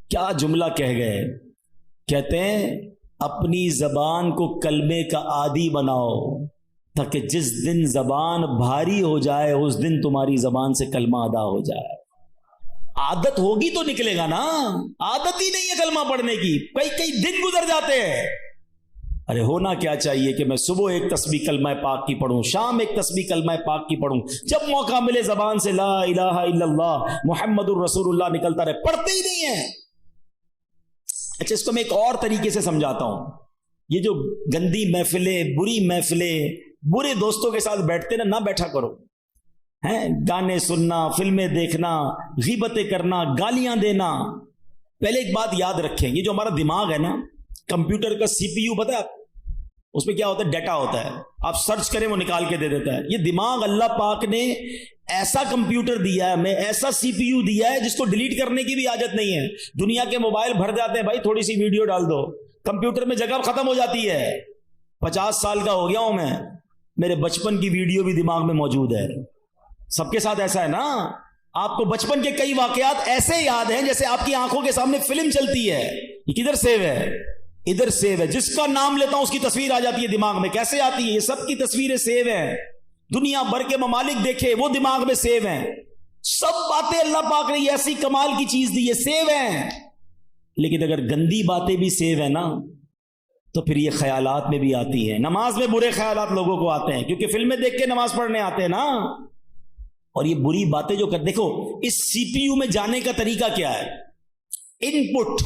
کیا جملہ کہہ گئے. کہتے ہیں اپنی زبان کو کلمے کا عادی بناؤ تاکہ جس دن زبان بھاری ہو جائے اس دن تمہاری زبان سے کلمہ ادا ہو جائے. عادت ہوگی تو نکلے گا نا, عادت ہی نہیں ہے کلمہ پڑھنے کی, کئی دن گزر جاتے ہیں. ارے ہونا کیا چاہیے کہ میں صبح ایک تسبیح کلمہ پاک کی پڑھوں, شام ایک تسبیح کلمہ پاک کی پڑھوں, جب موقع ملے زبان سے لا الہ الا اللہ محمد الرسول اللہ نکلتا رہے. پڑھتے ہی نہیں ہیں. اچھا اس کو میں ایک اور طریقے سے سمجھاتا ہوں. یہ جو گندی محفلیں, بری محفلیں, برے دوستوں کے ساتھ بیٹھتے نہ بیٹھا کرو. ہیں گانے سننا, فلمیں دیکھنا, غیبتیں کرنا, گالیاں دینا. پہلے ایک بات یاد رکھیں, یہ جو ہمارا دماغ ہے نا, کمپیوٹر کا سی پی یو پتہ ہے اس میں کیا ہوتا ہے, ڈیٹا ہوتا ہے, آپ سرچ کریں وہ نکال کے دے دیتا ہے. یہ دماغ اللہ پاک نے ایسا کمپیوٹر دیا ہے, ہمیں ایسا سی پی یو دیا ہے جس کو ڈیلیٹ کرنے کی بھی حاجت نہیں ہے. دنیا کے موبائل بھر جاتے ہیں, بھائی تھوڑی سی ویڈیو ڈال دو, کمپیوٹر میں جگہ ختم ہو جاتی ہے. 50 سال کا ہو گیا ہوں میں, میرے بچپن کی ویڈیو بھی دماغ میں موجود ہے. سب کے ساتھ ایسا ہے نا, آپ کو بچپن کے کئی واقعات ایسے یاد ہیں جیسے آپ کی آنکھوں کے سامنے فلم چلتی ہے. یہ کدھر سیو ہے, ادھر سیو ہے. جس کا نام لیتا ہوں اس کی تصویر آ جاتی ہے دماغ میں. کیسے آتی ہے؟ یہ سب کی تصویریں سیو ہیں. دنیا بھر کے ممالک دیکھے وہ دماغ میں سیو ہیں. سب باتیں اللہ پاک نے یہ ایسی کمال کی چیز دی ہے, سیو ہیں. لیکن اگر گندی باتیں بھی سیو ہیں نا تو پھر یہ خیالات میں بھی آتی ہیں. نماز میں برے خیالات لوگوں کو آتے ہیں کیونکہ فلمیں دیکھ کے نماز پڑھنے آتے ہیں نا. اور یہ بری باتیں جو دیکھو اس سی پی یو میں جانے کا طریقہ کیا ہے. ان پٹ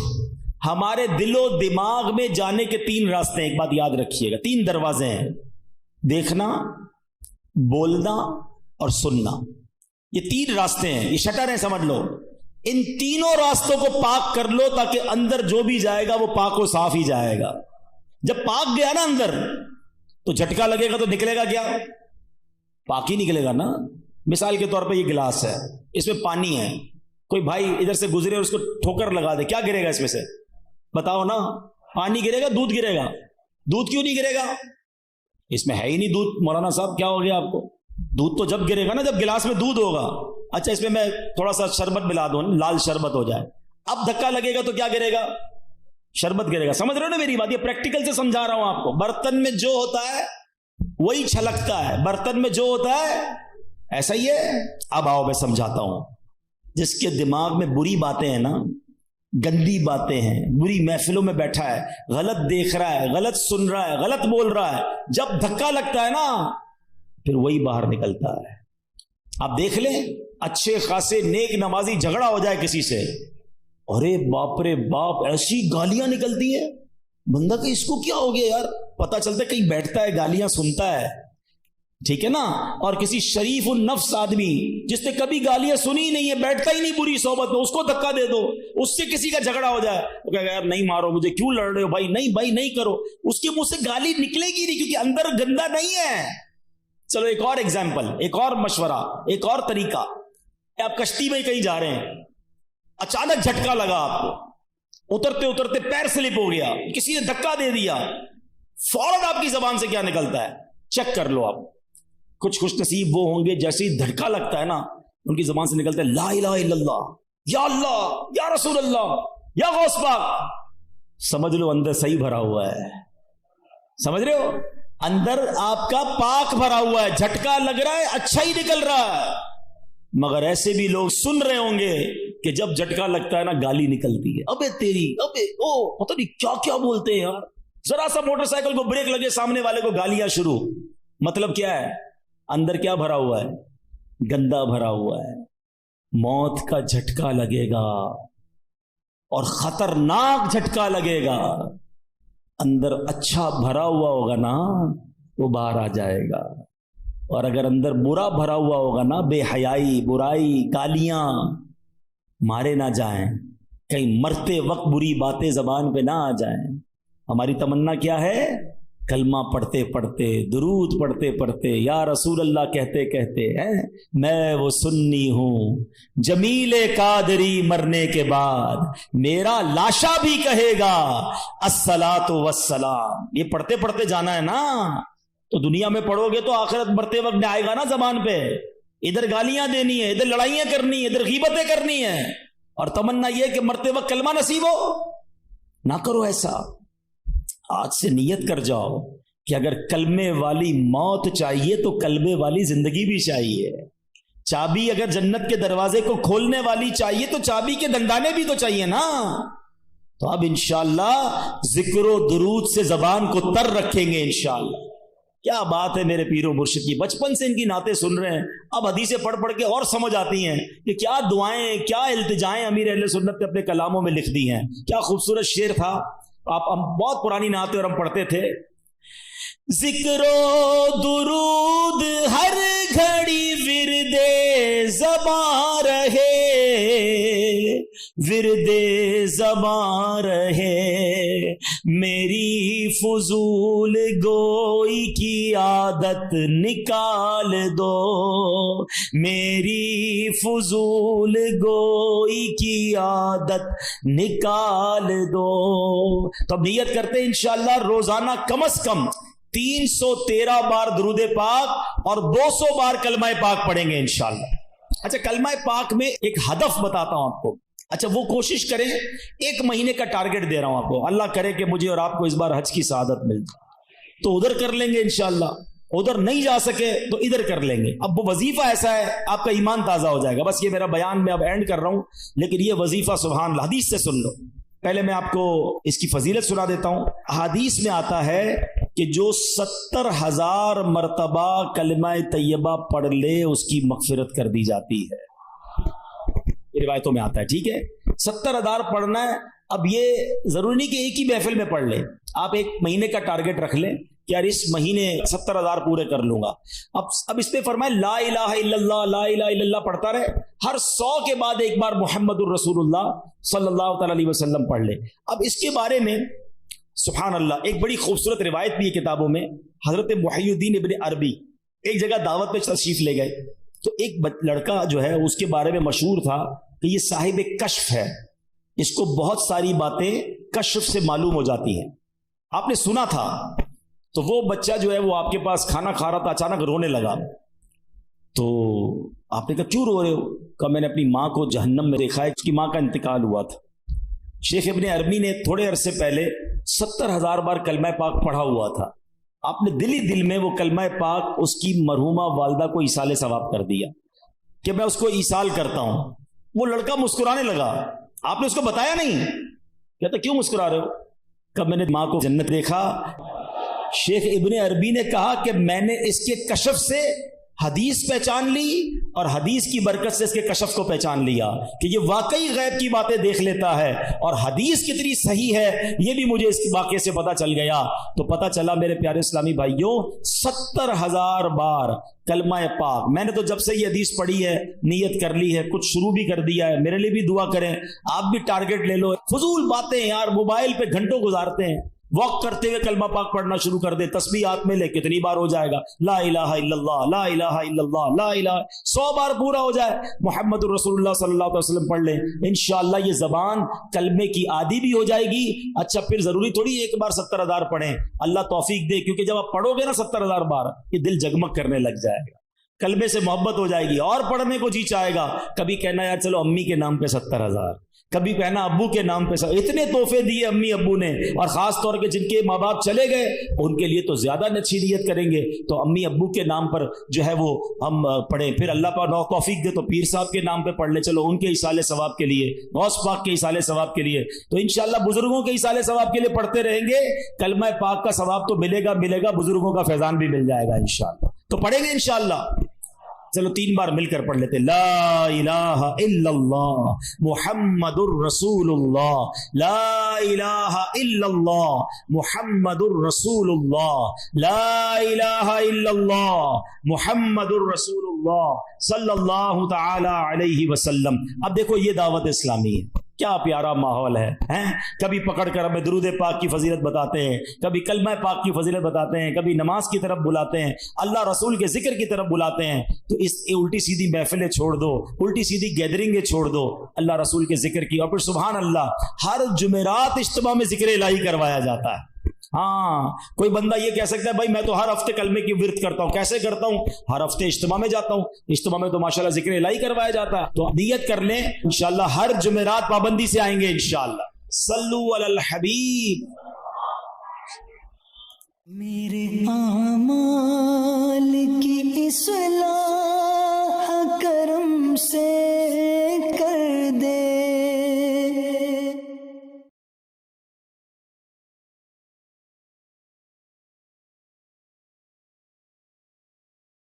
ہمارے دل و دماغ میں جانے کے 3 راستے ہیں. ایک بات یاد رکھیے گا, 3 دروازے ہیں, دیکھنا, بولنا اور سننا. یہ 3 راستے ہیں, یہ شٹر ہیں سمجھ لو. ان تینوں راستوں کو پاک کر لو تاکہ اندر جو بھی جائے گا وہ پاک و صاف ہی جائے گا. جب پاک گیا نا اندر تو جھٹکا لگے گا تو نکلے گا کیا؟ پاک ہی نکلے گا نا. مثال کے طور پہ یہ گلاس ہے, اس میں پانی ہے, کوئی بھائی ادھر سے گزرے اور اس کو ٹھوکر لگا دے, کیا گرے گا اس میں سے؟ بتاؤ نا. پانی گرے گا, دودھ گرے گا. دودھ کیوں نہیں گرے گا؟ اس میں ہے ہی نہیں دودھ. مولانا صاحب کیا ہو گیا آپ کو؟ دودھ تو جب گرے گا نا جب گلاس میں دودھ ہوگا. اچھا اس میں تھوڑا سا شربت ملا دوں, لال شربت ہو جائے, اب دھکا لگے گا تو کیا گرے گا؟ شربت گرے گا. سمجھ رہے ہو نا میری بات؟ یہ پریکٹیکل سے سمجھا رہا ہوں آپ کو. برتن میں جو ہوتا ہے وہی چھلکتا ہے, برتن میں جو ہوتا ہے ایسا ہی ہے. اب آؤ میں سمجھاتا ہوں. جس کے دماغ میں بری باتیں ہیں نا, گندی باتیں ہیں, بری محفلوں میں بیٹھا ہے, غلط دیکھ رہا ہے, غلط سن رہا ہے, غلط بول رہا ہے, جب دھکا لگتا ہے نا پھر وہی باہر نکلتا ہے. آپ دیکھ لیں اچھے خاصے نیک نمازی جھگڑا ہو جائے کسی سے, ارے باپ رے باپ ایسی گالیاں نکلتی ہیں, بندہ کہ اس کو کیا ہو گیا یار. پتہ چلتا ہے کہیں بیٹھتا ہے گالیاں سنتا ہے, ٹھیک ہے نا. اور کسی شریف النفس آدمی جس نے کبھی گالیاں سنی نہیں ہے, بیٹھتا ہی نہیں بری صحبت میں, اس کو دھکا دے دو, اس سے کسی کا جھگڑا ہو جائے, وہ کہے گا یار نہیں مارو مجھے, کیوں لڑ رہے ہو بھائی, نہیں بھائی نہیں کرو, اس کے منہ سے گالی نکلے گی نہیں کیونکہ اندر گندا نہیں ہے. چلو ایک اور ایگزامپل, ایک اور مشورہ, ایک اور طریقہ. آپ کشتی میں کہیں جا رہے ہیں, اچانک جھٹکا لگا آپ کو, اترتے اترتے پیر سلپ ہو گیا, کسی نے دھکا دے دیا, فوراً آپ کی زبان سے کیا نکلتا ہے؟ چیک کر لو آپ. کچھ خوش نصیب وہ ہوں گے جیسے ہی دھڑکا لگتا ہے نا ان کی زبان سے نکلتا ہے لا الہ الا اللہ, یا اللہ, یا رسول اللہ, یا غوث پاک. سمجھ لو اندر صحیح بھرا ہوا ہے. سمجھ رہے ہو؟ اندر آپ کا پاک بھرا ہوا ہے, جھٹکا لگ رہا ہے, اچھا ہی نکل رہا ہے. مگر ایسے بھی لوگ سن رہے ہوں گے کہ جب جھٹکا لگتا ہے نا گالی نکلتی ہے, ابے تیری, ابے او, پتہ نہیں کیا کیا بولتے ہیں یار. ذرا سا موٹر سائیکل کو بریک لگے, سامنے والے کو گالیاں شروع. مطلب کیا ہے؟ اندر کیا بھرا ہوا ہے؟ گندا بھرا ہوا ہے. موت کا جھٹکا لگے گا اور خطرناک جھٹکا لگے گا. اندر اچھا بھرا ہوا ہوگا نا وہ باہر آ جائے گا, اور اگر اندر برا بھرا ہوا ہوگا نا, بے حیائی, برائی, گالیاں, مارے نہ جائیں, کہیں مرتے وقت بری باتیں زبان پہ نہ آ جائیں. ہماری تمنا کیا ہے؟ کلمہ پڑھتے پڑھتے, درود پڑھتے پڑھتے, یا رسول اللہ کہتے کہتے ہیں میں وہ سنی ہوں جمیل قادری مرنے کے بعد میرا لاشا بھی کہے گا الصلاۃ والسلام. یہ پڑھتے پڑھتے جانا ہے نا, تو دنیا میں پڑھو گے تو آخرت مرتے وقت آئے گا نا زبان پہ. ادھر گالیاں دینی ہے، ادھر لڑائیاں کرنی ہے، ادھر غیبتیں کرنی ہیں، اور تمنا یہ کہ مرتے وقت کلمہ نصیب ہو. نہ کرو ایسا. آج سے نیت کر جاؤ کہ اگر کلمے والی موت چاہیے تو کلمے والی زندگی بھی چاہیے. چابی اگر جنت کے دروازے کو کھولنے والی چاہیے تو چابی کے دندانے بھی تو چاہیے نا. تو اب انشاءاللہ ذکر و درود سے زبان کو تر رکھیں گے انشاءاللہ. کیا بات ہے میرے پیر و مرشد کی، بچپن سے ان کی نعتیں سن رہے ہیں، اب حدیثیں پڑھ پڑھ کے اور سمجھ آتی ہیں کہ کیا دعائیں، کیا التجائیں امیر اہل سنت نے اپنے کلاموں میں لکھ دی ہیں. کیا خوبصورت شعر تھا. ہم بہت پرانی نعتیں اور ہم پڑھتے تھے. ذکر و درود ہر گھڑی ورد زباں رہے، ورد زباں رہے، میری فضول گوئی کی عادت نکال دو، میری فضول گوئی کی عادت نکال دو. تو اب نیت کرتے ہیں انشاءاللہ روزانہ کم از کم 313 بار درود پاک اور 200 بار کلمہ پاک پڑھیں گے انشاءاللہ. اچھا کلمہ پاک میں ایک ہدف بتاتا ہوں آپ کو. اچھا وہ کوشش کریں، 1 مہینے کا ٹارگٹ دے رہا ہوں آپ کو. اللہ کرے کہ مجھے اور آپ کو اس بار حج کی سعادت مل جائے تو ادھر کر لیں گے انشاءاللہ. ادھر نہیں جا سکے تو ادھر کر لیں گے. اب وہ وظیفہ ایسا ہے آپ کا ایمان تازہ ہو جائے گا. بس یہ میرا بیان میں اب اینڈ کر رہا ہوں، لیکن یہ وظیفہ سبحان اللہ حدیث سے سن لو. پہلے میں آپ کو اس کی فضیلت سنا دیتا ہوں. حدیث میں آتا ہے کہ جو 70,000 مرتبہ کلمہ طیبہ پڑھ لے اس کی مغفرت کر دی جاتی ہے. یہ روایتوں میں آتا ہے. ٹھیک ہے 70,000 پڑھنا ہے. اب یہ ضروری نہیں کہ ایک ہی محفل میں پڑھ لیں، آپ 1 مہینے کا ٹارگٹ رکھ لیں کہ یار اس مہینے 70,000 پورے کر لوں گا. اب اس پہ فرمائے لا الہ الا اللہ، لا الہ الا اللہ پڑھتا رہے. ہر 100 کے بعد ایک بار محمد الرسول اللہ صلی اللہ تعالی علیہ وسلم پڑھ لے. اب اس کے بارے میں سبحان اللہ ایک بڑی خوبصورت روایت بھی ہے کتابوں میں. حضرت محی الدین ابن عربی ایک جگہ دعوت پہ تشریف لے گئے تو ایک لڑکا جو ہے اس کے بارے میں مشہور تھا کہ یہ صاحب کشف ہے، اس کو بہت ساری باتیں کشف سے معلوم ہو جاتی ہیں. آپ نے سنا تھا. تو وہ بچہ جو ہے وہ آپ کے پاس کھانا کھا رہا تھا، اچانک رونے لگا. تو آپ نے کہا کیوں رو رہے ہو؟ کہا میں نے اپنی ماں کو جہنم میں دیکھا ہے، اس کی ماں کا انتقال ہوا تھا. شیخ ابن عربی نے تھوڑے عرصے پہلے 70,000 بار کلمہ پاک پڑھا ہوا تھا. آپ نے دل ہی دل میں وہ کلمہ پاک اس کی مرحومہ والدہ کو ایصال ثواب کر دیا کہ میں اس کو ایصال کرتا ہوں. وہ لڑکا مسکرانے لگا. آپ نے اس کو بتایا نہیں. کہتا کیوں مسکرا رہے ہو؟ کہ میں نے ماں کو جنت دیکھا. شیخ ابن عربی نے کہا کہ میں نے اس کے کشف سے حدیث پہچان لی اور حدیث کی برکت سے اس کے کشف کو پہچان لیا کہ یہ واقعی غیب کی باتیں دیکھ لیتا ہے اور حدیث کتنی صحیح ہے یہ بھی مجھے اس واقعے سے پتا چل گیا. تو پتا چلا میرے پیارے اسلامی بھائیوں 70,000 بار کلمہ پاک. میں نے تو جب سے یہ حدیث پڑھی ہے نیت کر لی ہے، کچھ شروع بھی کر دیا ہے. میرے لیے بھی دعا کریں، آپ بھی ٹارگٹ لے لو. فضول باتیں یار موبائل پہ گھنٹوں گزارتے ہیں، واک کرتے ہوئے کلمہ پاک پڑھنا شروع کر دے. تسبیح ہاتھ میں لے کتنی بار ہو جائے گا؟ لا الہ الا اللہ، لا الہ الا اللہ، لا الہ. 100 بار پورا ہو جائے محمد الرسول اللہ صلی اللہ علیہ وسلم پڑھ لیں. انشاءاللہ یہ زبان کلمے کی عادی بھی ہو جائے گی. اچھا پھر ضروری تھوڑی ایک بار 70,000 پڑھیں، اللہ توفیق دے، کیونکہ جب آپ پڑھو گے نا 70,000 بار یہ دل جگمگ کرنے لگ جائے گا، کلمے سے محبت ہو جائے گی اور پڑھنے کو جی چاہے گا. کبھی کہنا یار چلو امی کے نام پہ 70,000، کبھی کہنا ابو کے نام پہ. اتنے تحفے دیے امی ابو نے، اور خاص طور پہ جن کے ماں باپ چلے گئے ان کے لیے تو زیادہ اچھی نیت کریں گے. تو امی ابو کے نام پر جو ہے وہ ہم پڑھیں. پھر اللہ پاک توفیق دے تو پیر صاحب کے نام پہ پڑھ لیں، چلو ان کے ایصال ثواب کے لیے، غوث پاک کے ایصال ثواب کے لیے. تو انشاءاللہ بزرگوں کے ایصال ثواب کے لیے پڑھتے رہیں گے. کلمہ پاک کا ثواب تو ملے گا، بزرگوں کا فیضان بھی مل جائے گا انشاءاللہ. تو پڑھیں گے انشاءاللہ. چلو 3 بار مل کر پڑھ لیتے. لا الہ الا اللہ محمد الرسول اللہ، لا الہ الا اللہ محمد الرسول اللہ، لا الہ الا اللہ محمد الرسول اللہ صلی اللہ تعالی علیہ وسلم. اب دیکھو یہ دعوت اسلامی ہے، کیا پیارا ماحول ہے. کبھی پکڑ کر ہمیں درود پاک کی فضیلت بتاتے ہیں، کبھی کلمہ پاک کی فضیلت بتاتے ہیں، کبھی نماز کی طرف بلاتے ہیں، اللہ رسول کے ذکر کی طرف بلاتے ہیں. تو اس الٹی سیدھی محفلیں چھوڑ دو، الٹی سیدھی گیدرنگیں چھوڑ دو، اللہ رسول کے ذکر کی. اور پھر سبحان اللہ ہر جمعرات اجتماع میں ذکر الہی کروایا جاتا ہے. ہاں کوئی بندہ یہ کہہ سکتا ہے بھائی میں تو ہر ہفتے کلمے کی ورد کرتا ہوں. کیسے کرتا ہوں؟ ہر ہفتے اجتماع میں جاتا ہوں. اجتماع میں تو ماشاءاللہ ذکر الہی کروایا جاتا ہے. تو نیت کر لیں انشاءاللہ ہر جمعرات پابندی سے آئیں گے انشاءاللہ. صلو علی الحبیب. میرے اعمال کی